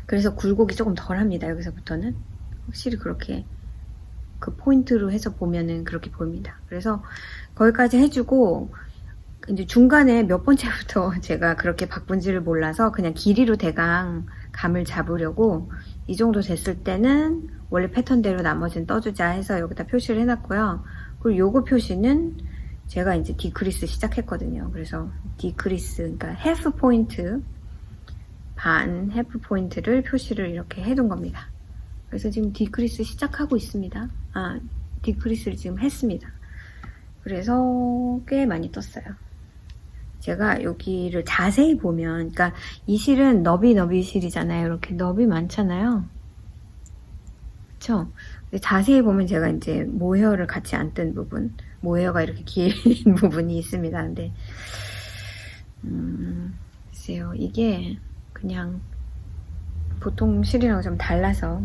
그래서 굴곡이 조금 덜 합니다. 여기서부터는 확실히 그렇게 그 포인트로 해서 보면은 그렇게 보입니다. 그래서 거기까지 해주고 이제 중간에 몇 번째부터 제가 그렇게 바꾼지를 몰라서 그냥 길이로 대강 감을 잡으려고 이 정도 됐을 때는 원래 패턴대로 나머지는 떠주자 해서 여기다 표시를 해놨고요. 그리고 요거 표시는 제가 이제 디크리스 시작했거든요. 그래서 디크리스, 그러니까 해프 포인트, 반 해프 포인트를 표시를 이렇게 해둔 겁니다. 그래서 지금 디크리스 시작하고 있습니다. 디크리스를 지금 했습니다. 그래서 꽤 많이 떴어요. 제가 여기를 자세히 보면, 그러니까 이 실은 너비 실이잖아요. 이렇게 너비 많잖아요. 그쵸? 근데 자세히 보면 제가 이제 모헤어를 같이 안 뜬 부분, 모헤어가 이렇게 긴 부분이 있습니다. 근데 글쎄요, 이게 그냥 보통 실이랑 좀 달라서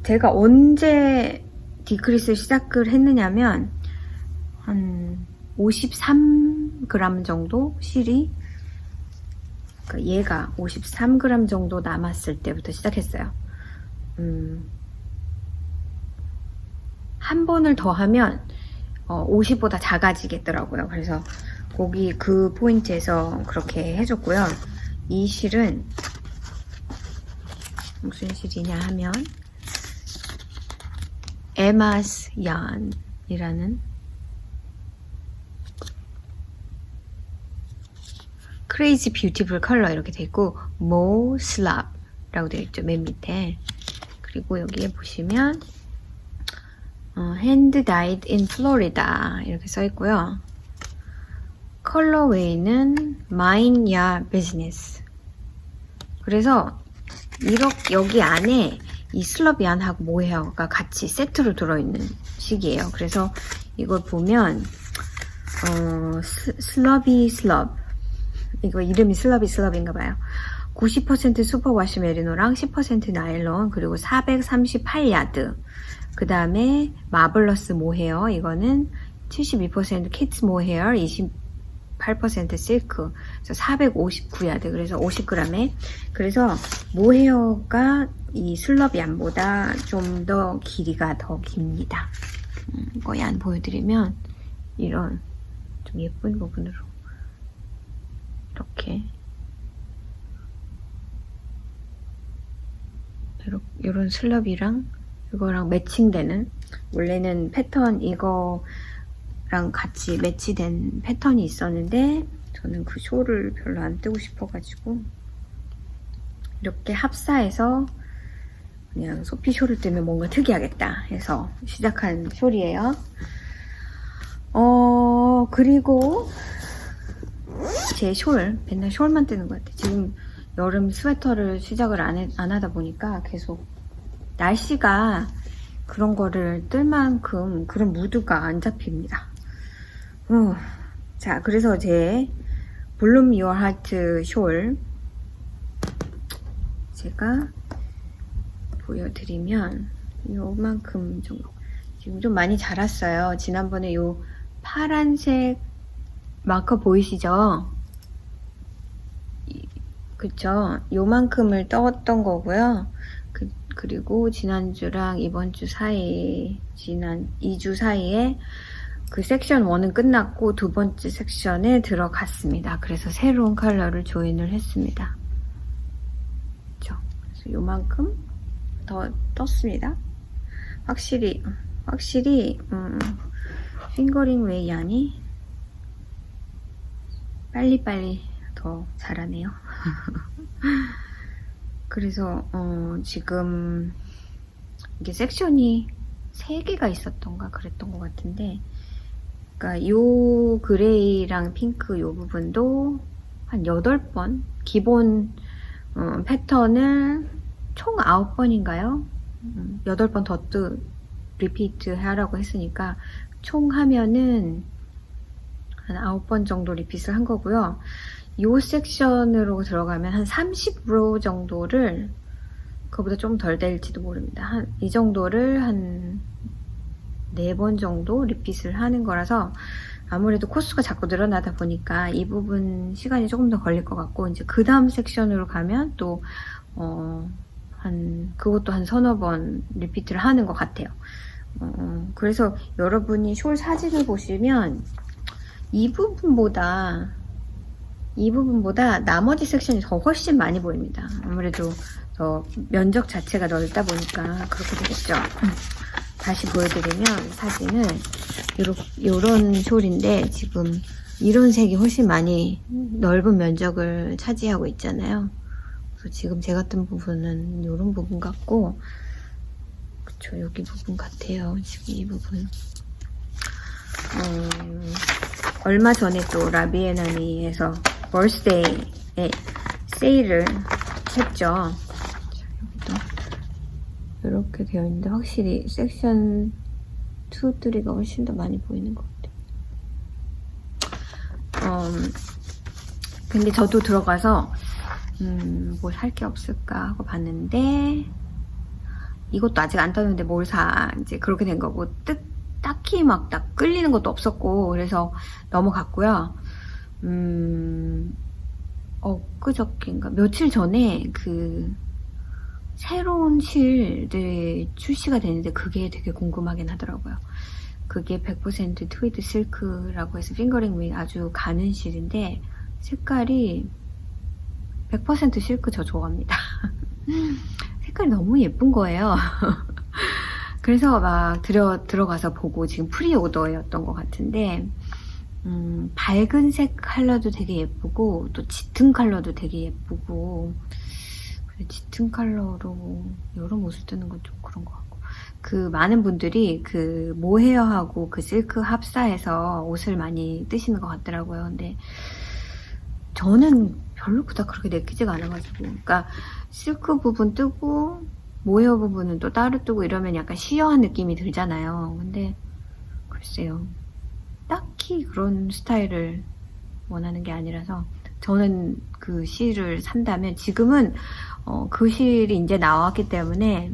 제가 언제 디크리스 시작을 했느냐면 한 53g 정도 실이, 그러니까 얘가 53g 정도 남았을 때부터 시작했어요. 한 번을 더 하면 50보다 작아지겠더라고요. 그래서 거기 그 포인트에서 그렇게 해줬고요. 이 실은 무슨 실이냐 하면 에마스 얀이라는 크레이지 뷰티풀 컬러 이렇게 돼 있고 모 슬랍라고 되어 있죠. 맨 밑에. 그리고 여기에 보시면 hand dyed in Florida 이렇게 써 있고요. 컬러웨이는 Mind Your Business. 그래서 이렇게 여기 안에 이 슬럽 얀하고 모헤어가 같이 세트로 들어있는 식이에요. 그래서 이걸 보면 슬러비 슬럽, 이거 이름이 슬러비 슬럽인가 봐요. 90% 슈퍼워시 메리노랑 10% 나일론, 그리고 438야드. 그 다음에 마블러스 모헤어, 이거는 72% 키즈 모헤어, 28% 실크, 그래서 459야드, 그래서 50g에. 그래서 모헤어가 이 슬럽 얀보다 좀 더 길이가 더 깁니다. 이거 얀 보여드리면 이런 좀 예쁜 부분으로 이런 슬럽이랑 이거랑 매칭되는, 원래는 패턴 이거랑 같이 매치된 패턴이 있었는데 저는 그 쇼를 별로 안 뜨고 싶어가지고 이렇게 합사해서 그냥 소피 쇼를 뜨면 뭔가 특이하겠다 해서 시작한 쇼리예요. 그리고 제 숄, 맨날 숄만 뜨는 것 같아요. 지금 여름 스웨터를 시작을 안 하다 보니까 계속 날씨가 그런 거를 뜰 만큼 그런 무드가 안 잡힙니다. 자, 그래서 제 블룸 유어 하트 숄 제가 보여드리면 요만큼 정도, 지금 좀 많이 자랐어요. 지난번에 요 파란색 마커 보이시죠? 그쵸? 요만큼을 떴던 거고요. 그리고 지난주랑 이번주 사이에, 지난 2주 사이에 그 섹션 1은 끝났고 두 번째 섹션에 들어갔습니다. 그래서 새로운 컬러를 조인을 했습니다. 그쵸? 그래서 요만큼 더 떴습니다. 확실히 핑거링 웨이 얀이 빨리빨리 더 자라네요. 그래서 지금 이게 섹션이 3개가 있었던가 그랬던 것 같은데, 그러니까 요 그레이랑 핑크 요 부분도 한 8번, 기본 패턴을 총 9번인가요? 8번 더 리피트 하라고 했으니까 총 하면은 한 9번 정도 리핏을 한 거고요. 이 섹션으로 들어가면 한 30로 정도를, 그거보다 좀 덜 될지도 모릅니다. 이 정도를 한 4번 정도 리핏을 하는 거라서 아무래도 코스가 자꾸 늘어나다 보니까 이 부분 시간이 조금 더 걸릴 것 같고, 이제 그 다음 섹션으로 가면 또 그것도 한 서너 번 리피트를 하는 것 같아요. 그래서 여러분이 숄 사진을 보시면 이 부분보다 나머지 섹션이 더 훨씬 많이 보입니다. 아무래도 더 면적 자체가 넓다 보니까 그렇게 되겠죠. 다시 보여드리면 사진은 요런 숄인데 지금 이런 색이 훨씬 많이 넓은 면적을 차지하고 있잖아요. 그래서 지금 제가 뜬 부분은 요런 부분 같고, 그쵸, 여기 부분 같아요. 지금 이 부분. 얼마 전에 또 라비에나미에서 벌스데이에 세일을 했죠. 여기도 이렇게 되어 있는데 확실히 섹션 2, 3가 훨씬 더 많이 보이는 것 같아요. 근데 저도 들어가서 뭘 살 게 없을까 하고 봤는데, 이것도 아직 안 떴는데 뭘 사, 이제 그렇게 된 거고, 딱히 막 딱 끌리는 것도 없었고, 그래서 넘어갔고요. 엊그저께인가 며칠 전에 그 새로운 실들이 출시가 되는데 그게 되게 궁금하긴 하더라고요. 그게 100% 트위드 실크라고 해서 핑거링 윙 아주 가는 실인데, 색깔이 100% 실크 저 좋아합니다. 색깔이 너무 예쁜 거예요. 그래서 막 들어가서 보고, 지금 프리오더였던 것 같은데, 밝은 색 컬러도 되게 예쁘고, 또 짙은 컬러도 되게 예쁘고, 그래, 짙은 컬러로 이런 옷을 뜨는 건 좀 그런 것 같고, 그 많은 분들이 그 모헤어하고 그 실크 합사해서 옷을 많이 뜨시는 것 같더라고요. 근데 저는 별로 그닥 그렇게 내키지가 않아가지고, 그러니까 실크 부분 뜨고 모헤어 부분은 또 따로 뜨고 이러면 약간 시어한 느낌이 들잖아요. 근데 글쎄요, 딱히 그런 스타일을 원하는 게 아니라서, 저는 그 실을 산다면, 지금은 그 실이 이제 나왔기 때문에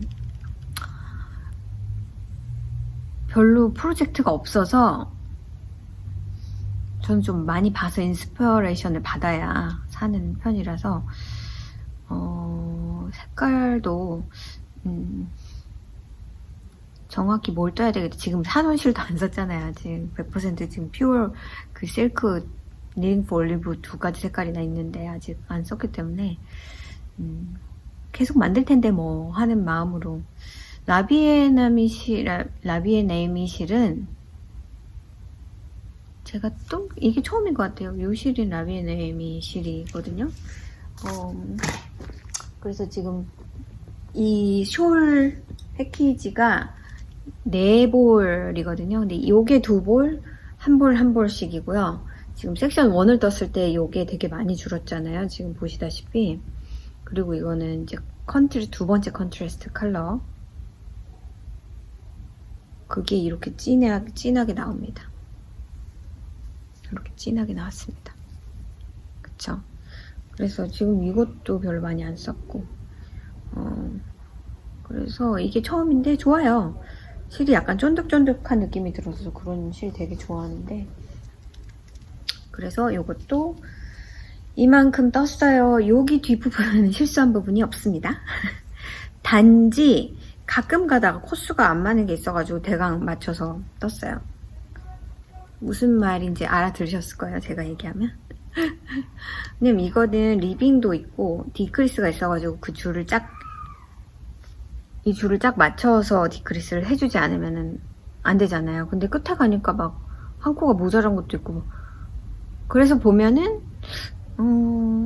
별로 프로젝트가 없어서 저는 좀 많이 봐서 인스퍼레이션을 받아야 사는 편이라서, 색깔도 정확히 뭘 떠야 되겠다. 지금 산원실도 안 썼잖아요. 지금 100% 지금 퓨어 그 실크 리딩 포 올리브 2가지 색깔이나 있는데 아직 안 썼기 때문에 계속 만들 텐데 뭐 하는 마음으로. 라비에나미 실은 제가 또 이게 처음인 것 같아요. 요 실이 라비에나미 실이거든요. 그래서 지금 이 숄 패키지가 4볼이거든요. 근데 요게 2볼, 한 볼씩이고요. 지금 섹션 1을 떴을 때 요게 되게 많이 줄었잖아요. 지금 보시다시피. 그리고 이거는 이제 두 번째 컨트라스트 컬러. 그게 이렇게 진하게 나옵니다. 이렇게 진하게 나왔습니다. 그쵸? 그래서 지금 이것도 별로 많이 안 썼고, 그래서 이게 처음인데 좋아요. 실이 약간 쫀득쫀득한 느낌이 들어서 그런 실 되게 좋아하는데, 그래서 이것도 이만큼 떴어요. 여기 뒷부분은 실수한 부분이 없습니다. 단지 가끔 가다가 코스가 안 맞는 게 있어가지고 대강 맞춰서 떴어요. 무슨 말인지 알아들으셨을 거예요, 제가 얘기하면. 왜냐면 이거는 리빙도 있고 디크리스가 있어가지고 이 줄을 쫙 맞춰서 디크리스를 해주지 않으면 안 되잖아요. 근데 끝에 가니까 막 한 코가 모자란 것도 있고, 그래서 보면은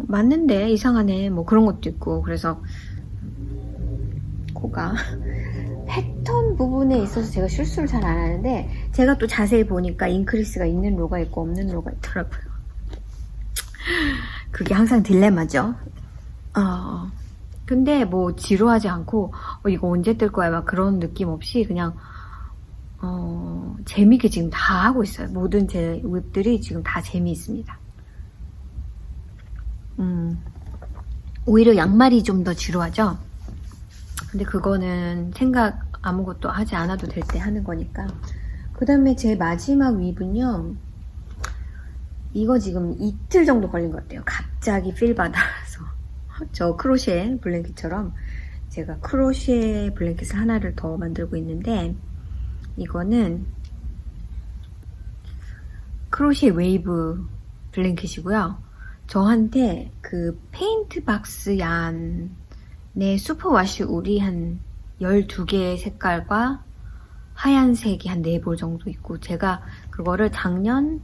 맞는데 이상하네 뭐 그런 것도 있고, 그래서 코가 패턴 부분에 있어서 제가 실수를 잘 안 하는데, 제가 또 자세히 보니까 인크리스가 있는 로가 있고 없는 로가 있더라고요. 그게 항상 딜레마죠. 근데 뭐 지루하지 않고 이거 언제 뜰 거야 막 그런 느낌 없이 그냥 재밌게 지금 다 하고 있어요. 모든 제 웹들이 지금 다 재미있습니다. 오히려 양말이 좀 더 지루하죠. 근데 그거는 생각 아무것도 하지 않아도 될 때 하는 거니까 그 다음에 제 마지막 윗은요, 이거 지금 이틀 정도 걸린 것 같아요. 갑자기 필 받아서. 저 크로셰 블랭킷처럼 제가 크로셰 블랭킷을 하나를 더 만들고 있는데, 이거는 크로셰 웨이브 블랭킷이고요. 저한테 그 페인트 박스 얀의 슈퍼와시 울이 한 12개의 색깔과 하얀색이 한 4볼 정도 있고, 제가 그거를 작년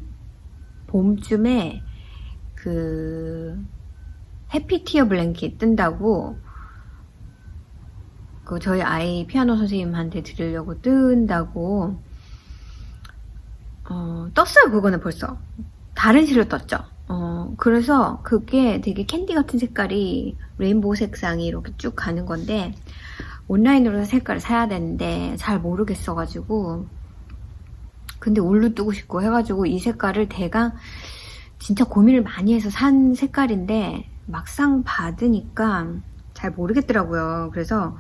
봄쯤에 그 해피티어 블랭킷 뜬다고 그 저희 아이 피아노 선생님한테 드리려고 뜬다고 떴어요. 그거는 벌써 다른 실로 떴죠. 그래서 그게 되게 캔디 같은 색깔이 레인보우 색상이 이렇게 쭉 가는 건데, 온라인으로 색깔을 사야 되는데 잘 모르겠어가지고, 근데 울로 뜨고 싶고 해가지고 이 색깔을 대강 진짜 고민을 많이 해서 산 색깔인데 막상 받으니까 잘 모르겠더라고요. 그래서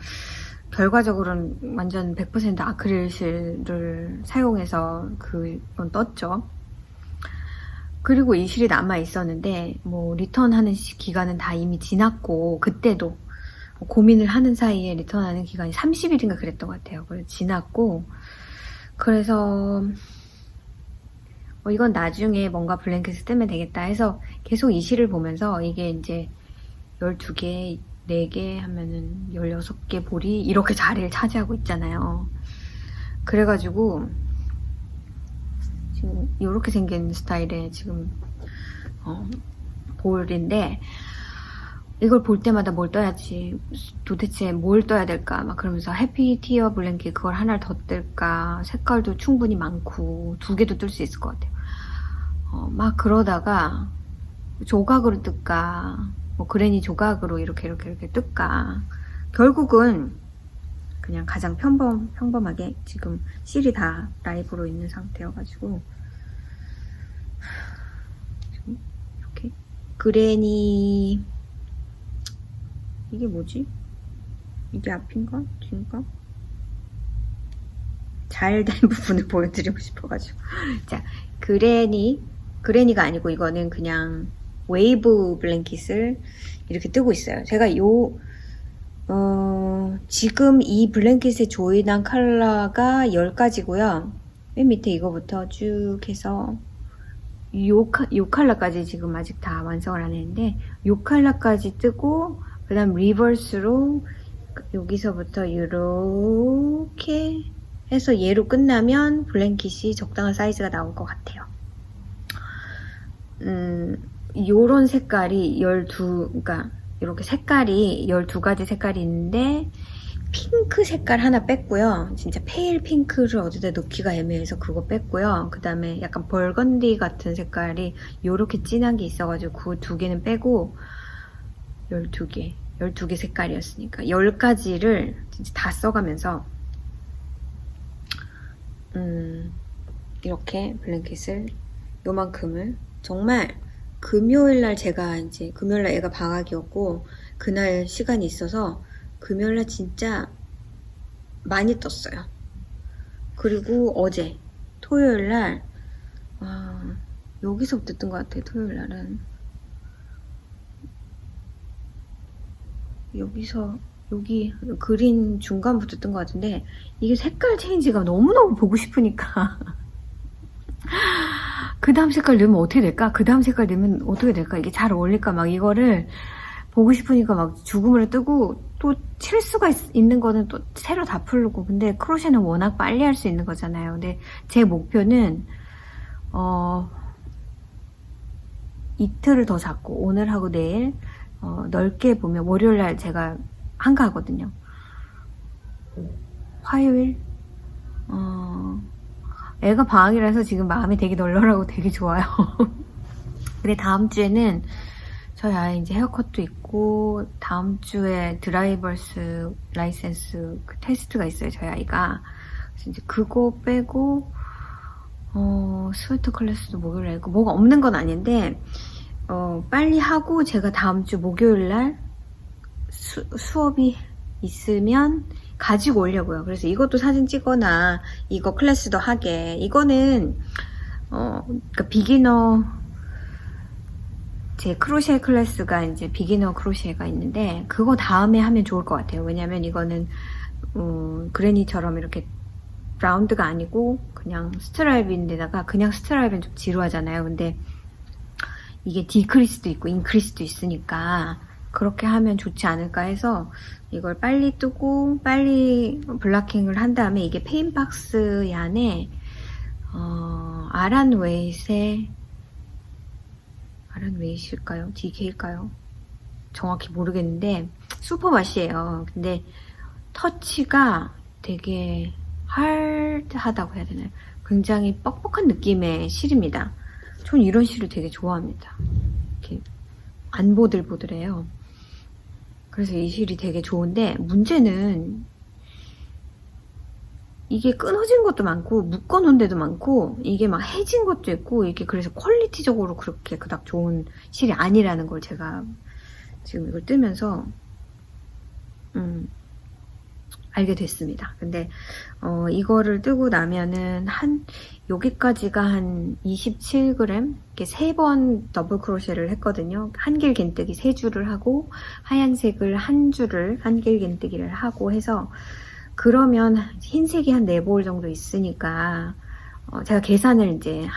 결과적으로는 완전 100% 아크릴실을 사용해서 그건 떴죠. 그리고 이 실이 남아 있었는데 뭐 리턴하는 기간은 다 이미 지났고, 그때도 고민을 하는 사이에 리턴하는 기간이 30일인가 그랬던 것 같아요. 그래서 지났고, 그래서 이건 나중에 뭔가 블랭킷을 뜨면 되겠다 해서 계속 이 실을 보면서, 이게 이제 12개, 4개 하면은 16개 볼이 이렇게 자리를 차지하고 있잖아요. 그래가지고 지금 이렇게 생긴 스타일의 지금 볼인데, 이걸 볼 때마다 뭘 떠야지, 도대체 뭘 떠야 될까 막 그러면서, 해피티어 블랭킷 그걸 하나를 더 뜰까, 색깔도 충분히 많고 2개도 뜰 수 있을 것 같아요. 막 그러다가 조각으로 뜰까, 뭐 그레니 조각으로 이렇게 뜰까, 결국은 그냥 가장 평범하게 지금 실이 다 라이브로 있는 상태여가지고 이렇게 그레니, 이게 뭐지? 이게 앞인가? 뒤인가? 잘 된 부분을 보여드리고 싶어가지고. 자, 그레니가 아니고 이거는 그냥 웨이브 블랭킷을 이렇게 뜨고 있어요. 제가 지금 이 블랭킷에 조인한 컬러가 10가지고요. 맨 밑에 이거부터 쭉 해서 요 컬러까지 지금 아직 다 완성을 안 했는데, 요 컬러까지 뜨고, 그 다음 리버스로 여기서부터 이렇게 해서 얘로 끝나면 블랭킷이 적당한 사이즈가 나올 것 같아요. 요런 색깔이 그러니까 이렇게 색깔이 12가지 색깔이 있는데, 핑크 색깔 하나 뺐고요. 진짜 페일 핑크를 어디다 넣기가 애매해서 그거 뺐고요. 그 다음에 약간 벌건디 같은 색깔이 요렇게 진한 게 있어가지고 그 2개는 빼고, 12개 색깔이었으니까 10가지를 진짜 다 써가면서 이렇게 블랭킷을 요만큼을, 정말 금요일날, 제가 이제 금요일날 애가 방학이었고 그날 시간이 있어서 금요일날 진짜 많이 떴어요. 그리고 어제 토요일날 여기서부터 뜬 것 같아요. 토요일날은 여기 그린 중간부터 뜬 것 같은데, 이게 색깔 체인지가 너무너무 보고 싶으니까 그 다음 색깔 넣으면 어떻게 될까? 그 다음 색깔 넣으면 어떻게 될까? 이게 잘 어울릴까? 막 이거를 보고 싶으니까 막 죽음을 뜨고, 또 칠 수가 있는 거는 또 새로 다 풀고. 근데 크로셰는 워낙 빨리 할 수 있는 거잖아요. 근데 제 목표는 이틀을 더 잡고 오늘하고 내일 넓게 보면, 월요일날 제가 한가하거든요. 화요일 애가 방학이라서 지금 마음이 되게 널널하고 되게 좋아요. 근데 다음 주에는 저희 아이 이제 헤어컷도 있고, 다음 주에 드라이버스 라이센스 그 테스트가 있어요, 저희 아이가. 그래서 이제 그거 빼고 스웨터 클래스도 목요일에 있고, 뭐가 없는 건 아닌데 빨리 하고, 제가 다음 주 목요일날 수업이 있으면 가지고 오려고요. 그래서 이것도 사진 찍거나 이거 클래스도 하게. 이거는 그러니까 비기너, 제 크로셰 클래스가 이제 비기너 크로셰가 있는데 그거 다음에 하면 좋을 것 같아요. 왜냐면 이거는 그레니처럼 이렇게 라운드가 아니고 그냥 스트라이브인데다가, 그냥 스트라이브는 좀 지루하잖아요. 근데 이게 디크리스도 있고 인크리스도 있으니까 그렇게 하면 좋지 않을까 해서 이걸 빨리 뜨고 빨리 블락킹을 한 다음에, 이게 페인박스 안에 아란 웨이트일까요? DK일까요? 정확히 모르겠는데 슈퍼맛이에요. 근데 터치가 되게 하드하다고 해야 되나요? 굉장히 뻑뻑한 느낌의 실입니다. 전 이런 실을 되게 좋아합니다. 이렇게 안 보들보들해요. 그래서 이 실이 되게 좋은데, 문제는 이게 끊어진 것도 많고 묶어놓은 데도 많고 이게 막 해진 것도 있고, 이게 그래서 퀄리티적으로 그렇게 그닥 좋은 실이 아니라는 걸 제가 지금 이걸 뜨면서 알게 됐습니다. 근데 이거를 뜨고 나면은 여기까지가 한 27g, 이렇게 3번 더블 크로셰를 했거든요. 한길 갠뜨기 3줄을 하고 하얀색을 1줄을 한길 갠뜨기를 하고 해서, 그러면 흰색이 한 4볼 정도 있으니까 제가 계산을 이제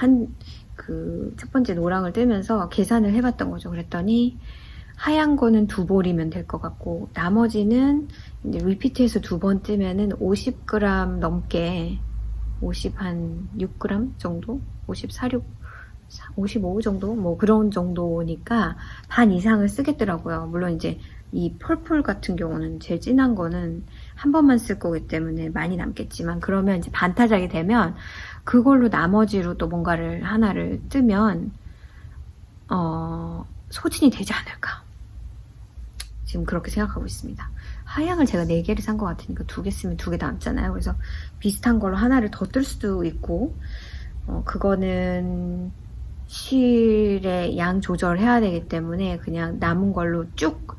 첫 번째 노랑을 뜨면서 계산을 해봤던 거죠. 그랬더니 하얀 거는 2볼이면 될 것 같고, 나머지는 이제 리피트해서 2번 뜨면은 50g 넘게, 56g 정도? 55 정도? 뭐 그런 정도니까 반 이상을 쓰겠더라고요. 물론 이제 이 펄풀 같은 경우는, 제일 진한 거는 한 번만 쓸 거기 때문에 많이 남겠지만, 그러면 이제 반타작이 되면 그걸로 나머지로 또 뭔가를 하나를 뜨면 소진이 되지 않을까, 지금 그렇게 생각하고 있습니다. 하향을 제가 4개를 산 것 같으니까 2개 쓰면 2개 남잖아요. 그래서 비슷한 걸로 하나를 더 뜰 수도 있고, 그거는 실의 양 조절해야 되기 때문에 그냥 남은 걸로 쭉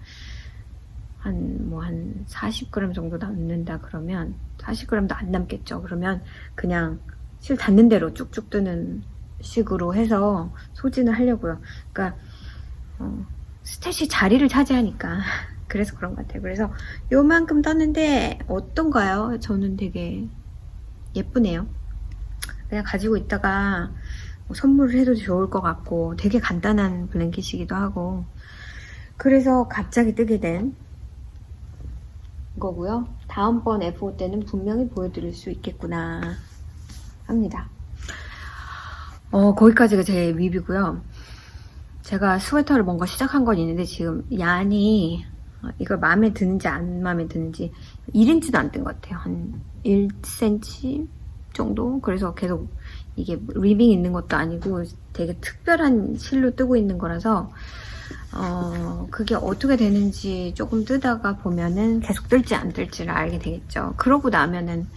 한 40g 정도 남는다 그러면, 40g도 안 남겠죠. 그러면 그냥 실 닿는 대로 쭉쭉 뜨는 식으로 해서 소진을 하려고요. 그러니까 스탯이 자리를 차지하니까 그래서 그런 것 같아요. 그래서 요만큼 떴는데 어떤가요? 저는 되게 예쁘네요. 그냥 가지고 있다가 선물을 해도 좋을 것 같고, 되게 간단한 블랭킷이기도 하고, 그래서 갑자기 뜨게 된 거고요. 다음번 F5 때는 분명히 보여드릴 수 있겠구나 합니다. 거기까지가 제 리뷰고요. 제가 스웨터를 뭔가 시작한 건 있는데, 지금 양이 이걸 마음에 드는지 안 마음에 드는지 1인치도 안 뜬 것 같아요. 한 1cm 정도? 그래서 계속 이게 리빙 있는 것도 아니고 되게 특별한 실로 뜨고 있는 거라서 그게 어떻게 되는지 조금 뜨다가 보면은 계속 뜰지 안 뜰지를 알게 되겠죠. 그러고 나면은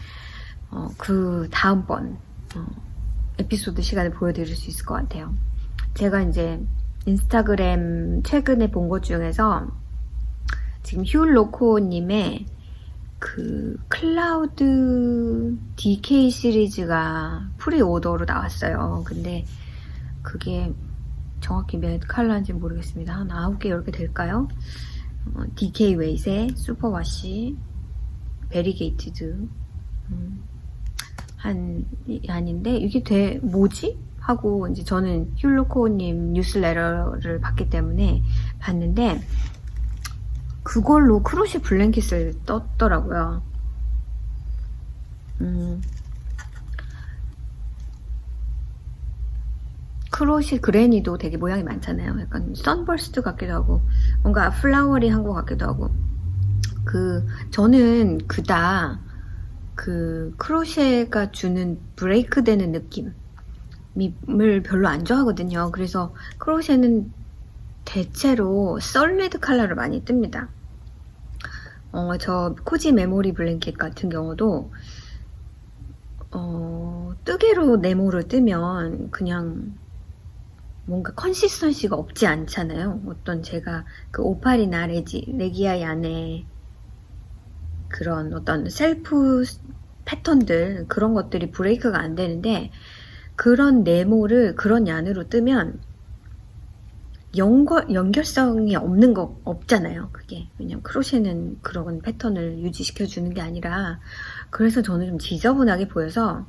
그 다음번 에피소드 시간에 보여드릴 수 있을 것 같아요. 제가 이제 인스타그램 최근에 본 것 중에서 지금 휴로코님의 그 클라우드 DK 시리즈가 프리오더로 나왔어요. 근데 그게 정확히 몇 컬러인지 모르겠습니다. 한 9개, 10개 될까요? DK 웨이세, 슈퍼와시, 베리게이티드 아닌데 이게 뭐지? 하고 이제 저는 휴로코님 뉴스레터를 봤기 때문에 봤는데, 그걸로 크로시 블랭킷을 떴더라고요. 크로시 그레니도 되게 모양이 많잖아요. 약간 선버스트 같기도 하고 뭔가 플라워링한 것 같기도 하고. 저는 그 크로셰가 주는 브레이크 되는 느낌을 별로 안 좋아하거든요. 그래서 크로셰는 대체로 썰리드 컬러를 많이 뜹니다. 저 코지 메모리 블랭킷 같은 경우도 뜨개로 네모를 뜨면 그냥 뭔가 컨시스턴시가 없지 않잖아요. 어떤 제가 그 오팔이나 레기아 얀의 그런 어떤 셀프 패턴들 그런 것들이 브레이크가 안 되는데 그런 네모를 그런 얀으로 뜨면 연결성이 없는 거 없잖아요. 그게 왜냐면 크로셰는 그런 패턴을 유지시켜 주는 게 아니라 그래서 저는 좀 지저분하게 보여서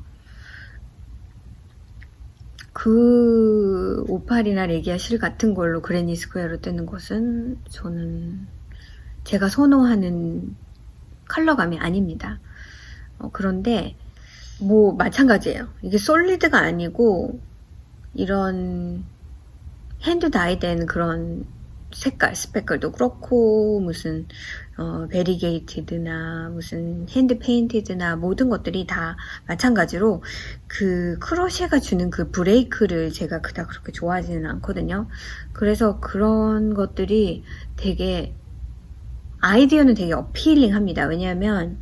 그 오팔이나 레기아 실 같은 걸로 그레니 스퀘어로 뜨는 것은 저는 제가 선호하는 컬러감이 아닙니다. 그런데 뭐 마찬가지예요. 이게 솔리드가 아니고 이런 핸드 다이된 그런 색깔 스펙글도 그렇고 무슨 베리게이티드나 무슨 핸드 페인티드나 모든 것들이 다 마찬가지로 그 크로셰가 주는 그 브레이크를 제가 그닥 그렇게 좋아하지는 않거든요. 그래서 그런 것들이 되게 아이디어는 되게 어필링합니다. 왜냐하면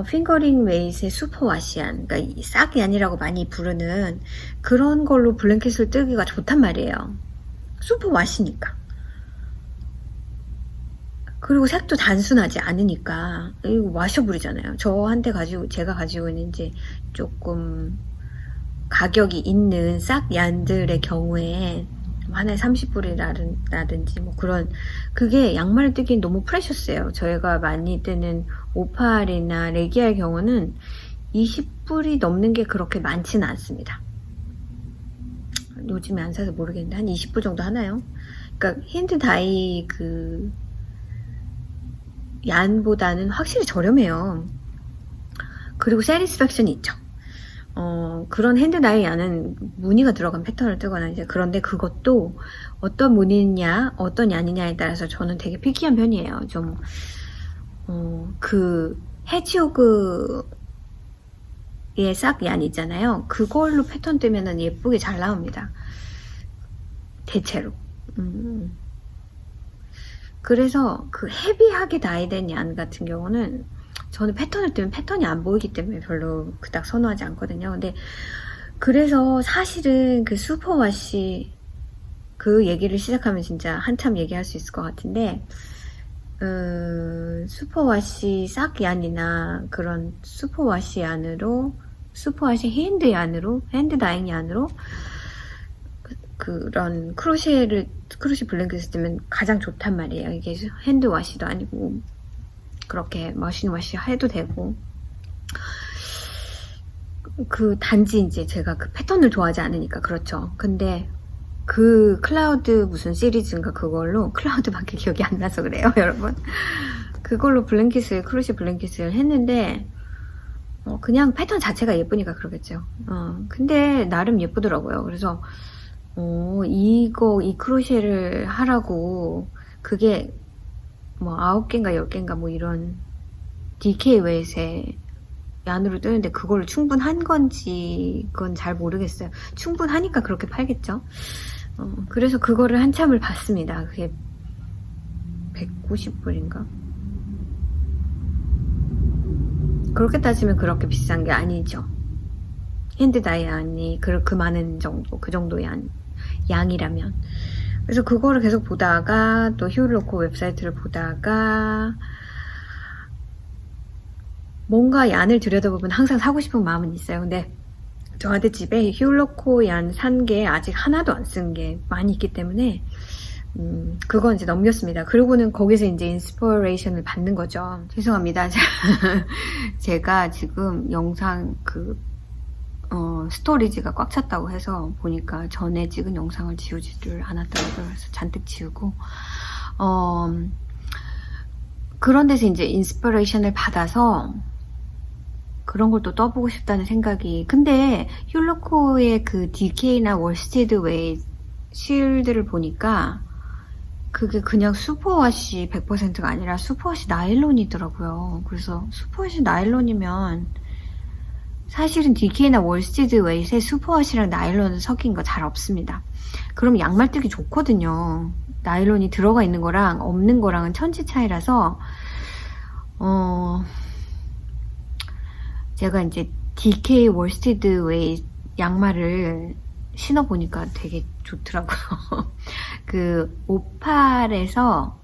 핑거링 웨이트의 슈퍼와시안, 그러니까 싹이 아니라고 많이 부르는 그런 걸로 블랭켓을 뜨기가 좋단 말이에요. 슈퍼와시니까. 그리고 색도 단순하지 않으니까 이거 와셔블이잖아요. 저한테 제가 가지고 있는 이제 조금 가격이 있는 싹 얀들의 경우에 하나에 30불이라든지 뭐 그런 그게 양말을 뜨기엔 너무 프레셔스해요. 저희가 많이 뜨는 오팔이나 레기아의 경우는 20불이 넘는 게 그렇게 많지는 않습니다. 요즘에 안 사서 모르겠는데 한 20불 정도 하나요? 그러니까 핸드 다이 그 얀보다는 확실히 저렴해요. 그리고 세리스팩션이 있죠. 그런 핸드 다이 얀은 무늬가 들어간 패턴을 뜨거나 이제 그런데 그것도 어떤 무늬냐 어떤 얀이냐에 따라서 저는 되게 피키한 편이에요. 좀 그 해지호그의 싹 얀 있잖아요. 그걸로 패턴 뜨면은 예쁘게 잘 나옵니다. 대체로. 그래서 그 헤비하게 다이된 얀 같은 경우는 저는 패턴을 뜨면 패턴이 안 보이기 때문에 별로 그닥 선호하지 않거든요. 근데 그래서 사실은 그 슈퍼와시 그 얘기를 시작하면 진짜 한참 얘기할 수 있을 것 같은데 슈퍼와시 싹 얀이나 그런 슈퍼와시 얀으로 슈퍼와시 핸드 얀으로 핸드 다잉 얀으로 그런 크로셰 블랭켓을 뜨면 가장 좋단 말이에요. 이게 핸드 와시도 아니고 그렇게 머신 와시 해도 되고 그 단지 이제 제가 그 패턴을 좋아하지 않으니까 그렇죠. 근데 그 클라우드 무슨 시리즈인가 그걸로 클라우드밖에 기억이 안 나서 그래요 여러분. 그걸로 크로셰 블랭켓을 했는데 그냥 패턴 자체가 예쁘니까 그러겠죠. 근데 나름 예쁘더라고요. 그래서 이 크로셰를 하라고 그게 뭐 9개인가 10개인가 뭐 이런 DK 웨이트의 얀으로 뜨는데 그걸로 충분한 건지 그건 잘 모르겠어요. 충분하니까 그렇게 팔겠죠. 그래서 그거를 한참을 봤습니다. 그게 190불인가? 그렇게 따지면 그렇게 비싼 게 아니죠. 핸드 다이안이 그 많은 정도, 그 정도의 양이라면. 그래서 그거를 계속 보다가 또 휴일로코 웹사이트를 보다가 뭔가 얀을 들여다보면 항상 사고 싶은 마음은 있어요. 근데 저한테 집에 휴일로코 얀 산 게 아직 하나도 안 쓴 게 많이 있기 때문에 그건 이제 넘겼습니다. 그리고는 거기서 이제 인스퍼레이션을 받는 거죠. 죄송합니다. 제가 지금 영상 스토리지가 꽉 찼다고 해서 보니까 전에 찍은 영상을 지우지를 않았더라고요. 그래서 잔뜩 지우고 그런 데서 이제 인스피레이션을 받아서 그런 걸 또 떠보고 싶다는 생각이. 근데 휴일로코의 그 DK나 월스티드 웨이 실들을 보니까 그게 그냥 슈퍼워시 100%가 아니라 슈퍼워시 나일론이더라고요. 그래서 슈퍼워시 나일론이면 사실은 DK나 월스티드 웨이트에 슈퍼워시랑 나일론은 섞인 거 잘 없습니다. 그럼 양말 뜨기 좋거든요. 나일론이 들어가 있는 거랑 없는 거랑은 천지 차이라서 제가 이제 DK 월스티드 웨이 양말을 신어보니까 되게 좋더라고요. 그 58에서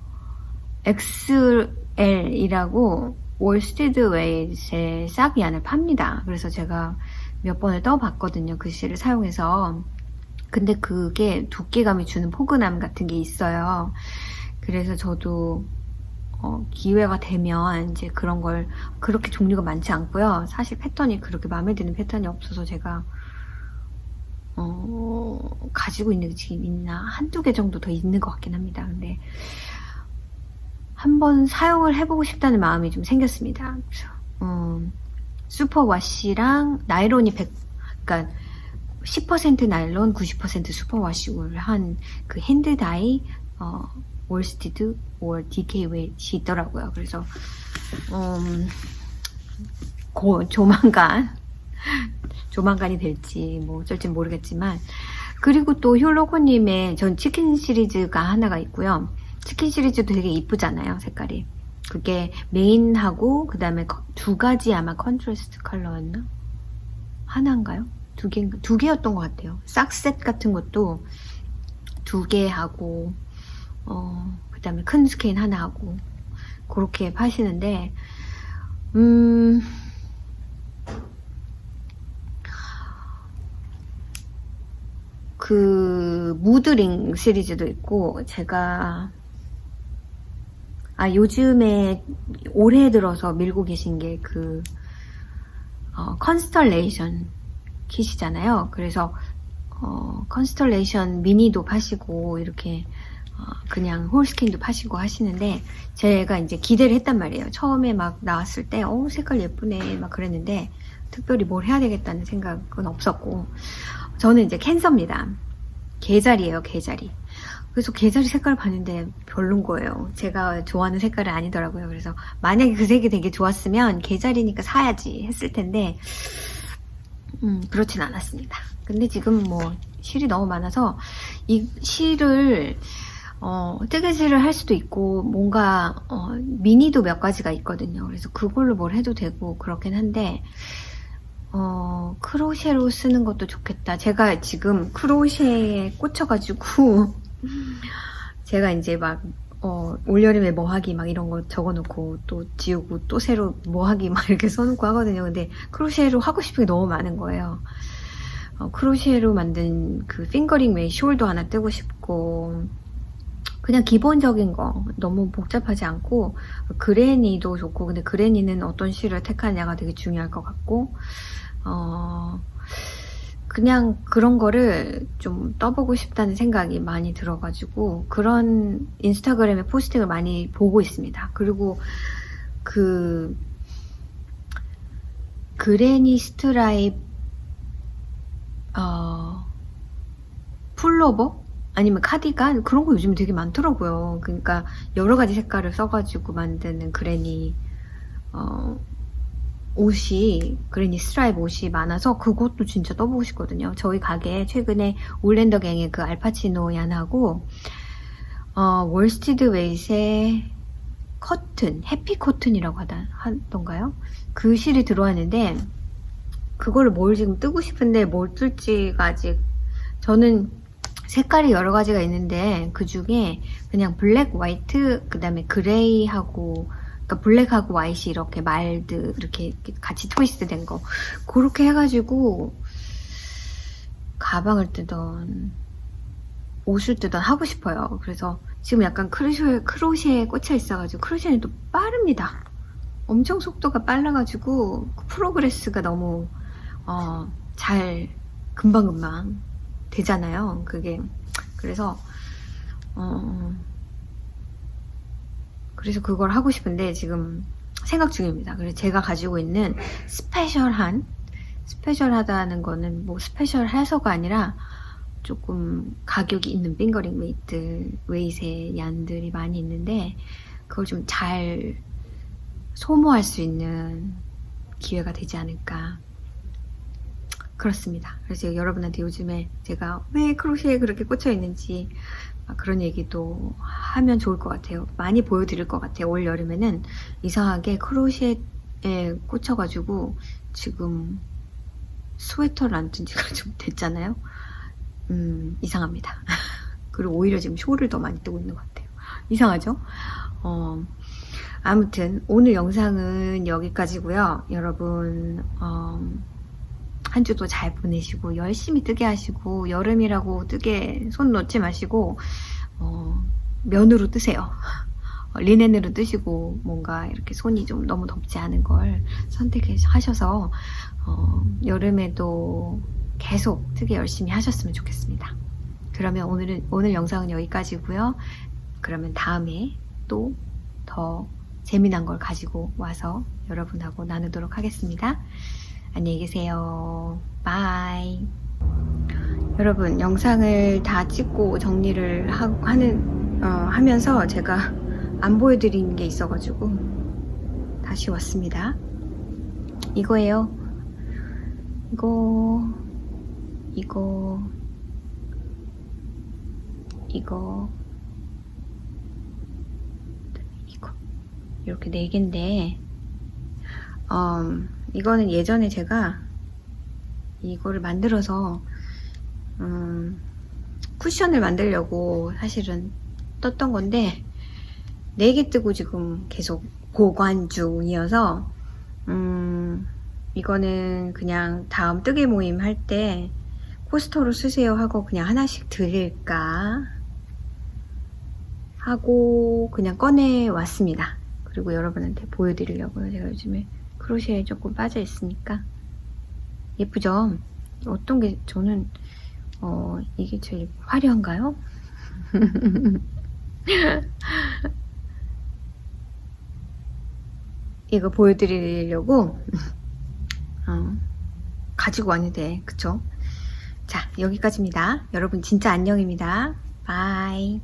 XL이라고 월스트리트 웨이트의 싹이 안을 팝니다. 그래서 제가 몇 번을 떠봤거든요. 그 실을 사용해서. 근데 그게 두께감이 주는 포근함 같은 게 있어요. 그래서 저도 기회가 되면 이제 그런 걸, 그렇게 종류가 많지 않고요. 사실 패턴이 그렇게 마음에 드는 패턴이 없어서 제가 가지고 있는 게 지금 있나? 한두 개 정도 더 있는 것 같긴 합니다. 근데 한번 사용을 해보고 싶다는 마음이 좀 생겼습니다. 슈퍼와시랑 나일론이 그러니까 10% 나일론, 90% 슈퍼와시를 한 그 핸드다이 월스티드 or DK 웨이트이 있더라고요. 그래서 조만간이 될지 뭐 어쩔지 모르겠지만, 그리고 또 힐로코님의 전 치킨 시리즈가 하나가 있고요. 치킨 시리즈도 되게 이쁘잖아요, 색깔이. 그게 메인하고 그 다음에 두 가지 아마 컨트라스트 컬러였나? 하나인가요? 두 개였던 것 같아요. 싹셋 같은 것도 두 개 하고 그 다음에 큰 스케인 하나 하고 그렇게 파시는데, 그 무드링 시리즈도 있고, 제가 요즘에 올해 들어서 밀고 계신 게 그 컨스털레이션 킷이잖아요. 그래서 컨스털레이션 미니도 파시고 이렇게 그냥 홀스킨도 파시고 하시는데, 제가 이제 기대를 했단 말이에요. 처음에 막 나왔을 때 색깔 예쁘네 막 그랬는데 특별히 뭘 해야 되겠다는 생각은 없었고, 저는 이제 캔서입니다. 개자리예요, 개자리. 그래서 개자리 색깔을 봤는데 별론 거예요. 제가 좋아하는 색깔은 아니더라고요. 그래서 만약에 그 색이 되게 좋았으면 개자리니까 사야지 했을 텐데 그렇진 않았습니다. 근데 지금 뭐 실이 너무 많아서 이 실을 뜨개질을 할 수도 있고, 뭔가 미니도 몇 가지가 있거든요. 그래서 그걸로 뭘 해도 되고 그렇긴 한데, 크로셰로 쓰는 것도 좋겠다. 제가 지금 크로셰에 꽂혀가지고 제가 이제 막 올여름에 뭐 하기 막 이런 거 적어놓고 또 지우고 또 새로 뭐 하기 막 이렇게 써놓고 하거든요. 근데 크로셰로 하고 싶은 게 너무 많은 거예요. 크로셰로 만든 그 핑거링 웨이 숄도 하나 뜨고 싶고, 그냥 기본적인 거 너무 복잡하지 않고, 그레니도 좋고, 근데 그레니는 어떤 실을 택하냐가 되게 중요할 것 같고, 그냥 그런 거를 좀 떠보고 싶다는 생각이 많이 들어가지고 그런 인스타그램에 포스팅을 많이 보고 있습니다. 그리고 그 그레니 스트라이프 풀로버? 아니면 카디건? 그런 거 요즘 되게 많더라고요. 그러니까 여러 가지 색깔을 써가지고 만드는 그레니 옷이, 그레니 스트라이프 옷이 많아서 그것도 진짜 떠보고 싶거든요. 저희 가게에 최근에 올랜더 갱의 그 알파치노 얀하고 월스티드 웨이트의 커튼, 해피 커튼이라고 하던가요? 그 실이 들어왔는데, 그거를 뭘 지금 뜨고 싶은데 뭘 뜰지가 아직, 저는 색깔이 여러 가지가 있는데 그 중에 그냥 블랙, 화이트, 그 다음에 그레이하고, 그러니까 블랙하고 화이트이 이렇게 마일드 이렇게 같이 트위스트 된 거, 그렇게 해가지고 가방을 뜨던 옷을 뜨던 하고 싶어요. 그래서 지금 약간 크로셰에 꽂혀 있어가지고, 크로셰는 또 빠릅니다. 엄청 속도가 빨라가지고 프로그레스가 너무 잘 금방금방 되잖아요. 그게 그래서 그걸 하고 싶은데 지금 생각 중입니다. 그래서 제가 가지고 있는 스페셜하다는 거는 뭐 스페셜해서가 아니라 조금 가격이 있는 핑거링 웨이트의 얀들이 많이 있는데, 그걸 좀 잘 소모할 수 있는 기회가 되지 않을까, 그렇습니다. 그래서 여러분한테 요즘에 제가 왜 크로셰에 그렇게 꽂혀 있는지 그런 얘기도 하면 좋을 것 같아요. 많이 보여드릴 것 같아요. 올 여름에는 이상하게 크로셰에 꽂혀가지고 지금 스웨터를 안 뜬 지가 좀 됐잖아요. 이상합니다. 그리고 오히려 지금 숄을 더 많이 뜨고 있는 것 같아요. 이상하죠? 아무튼 오늘 영상은 여기까지고요. 여러분 한 주도 잘 보내시고 열심히 뜨게 하시고 여름이라고 뜨게 손 놓지 마시고 면으로 뜨세요. 리넨으로 뜨시고 뭔가 이렇게 손이 좀 너무 덥지 않은 걸 선택하셔서 여름에도 계속 뜨게 열심히 하셨으면 좋겠습니다. 그러면 오늘 영상은 여기까지고요. 그러면 다음에 또 더 재미난 걸 가지고 와서 여러분하고 나누도록 하겠습니다. 안녕히 계세요. 바이. 여러분, 영상을 다 찍고 정리를 하면서 제가 안 보여드린 게 있어가지고 다시 왔습니다. 이거예요. 이거 이렇게 4개인데 이거는 예전에 제가 이거를 만들어서 쿠션을 만들려고 사실은 떴던 건데 4개 뜨고 지금 계속 보관 중이어서 이거는 그냥 다음 뜨개 모임 할 때 포스터로 쓰세요 하고 그냥 하나씩 드릴까 하고 그냥 꺼내 왔습니다. 그리고 여러분한테 보여드리려고요. 제가 요즘에 크로셰에 조금 빠져 있으니까 예쁘죠? 어떤 게 저는 이게 제일 화려한가요? 이거 보여드리려고 가지고 왔는데 그쵸? 자, 여기까지입니다. 여러분 진짜 안녕입니다. 바이.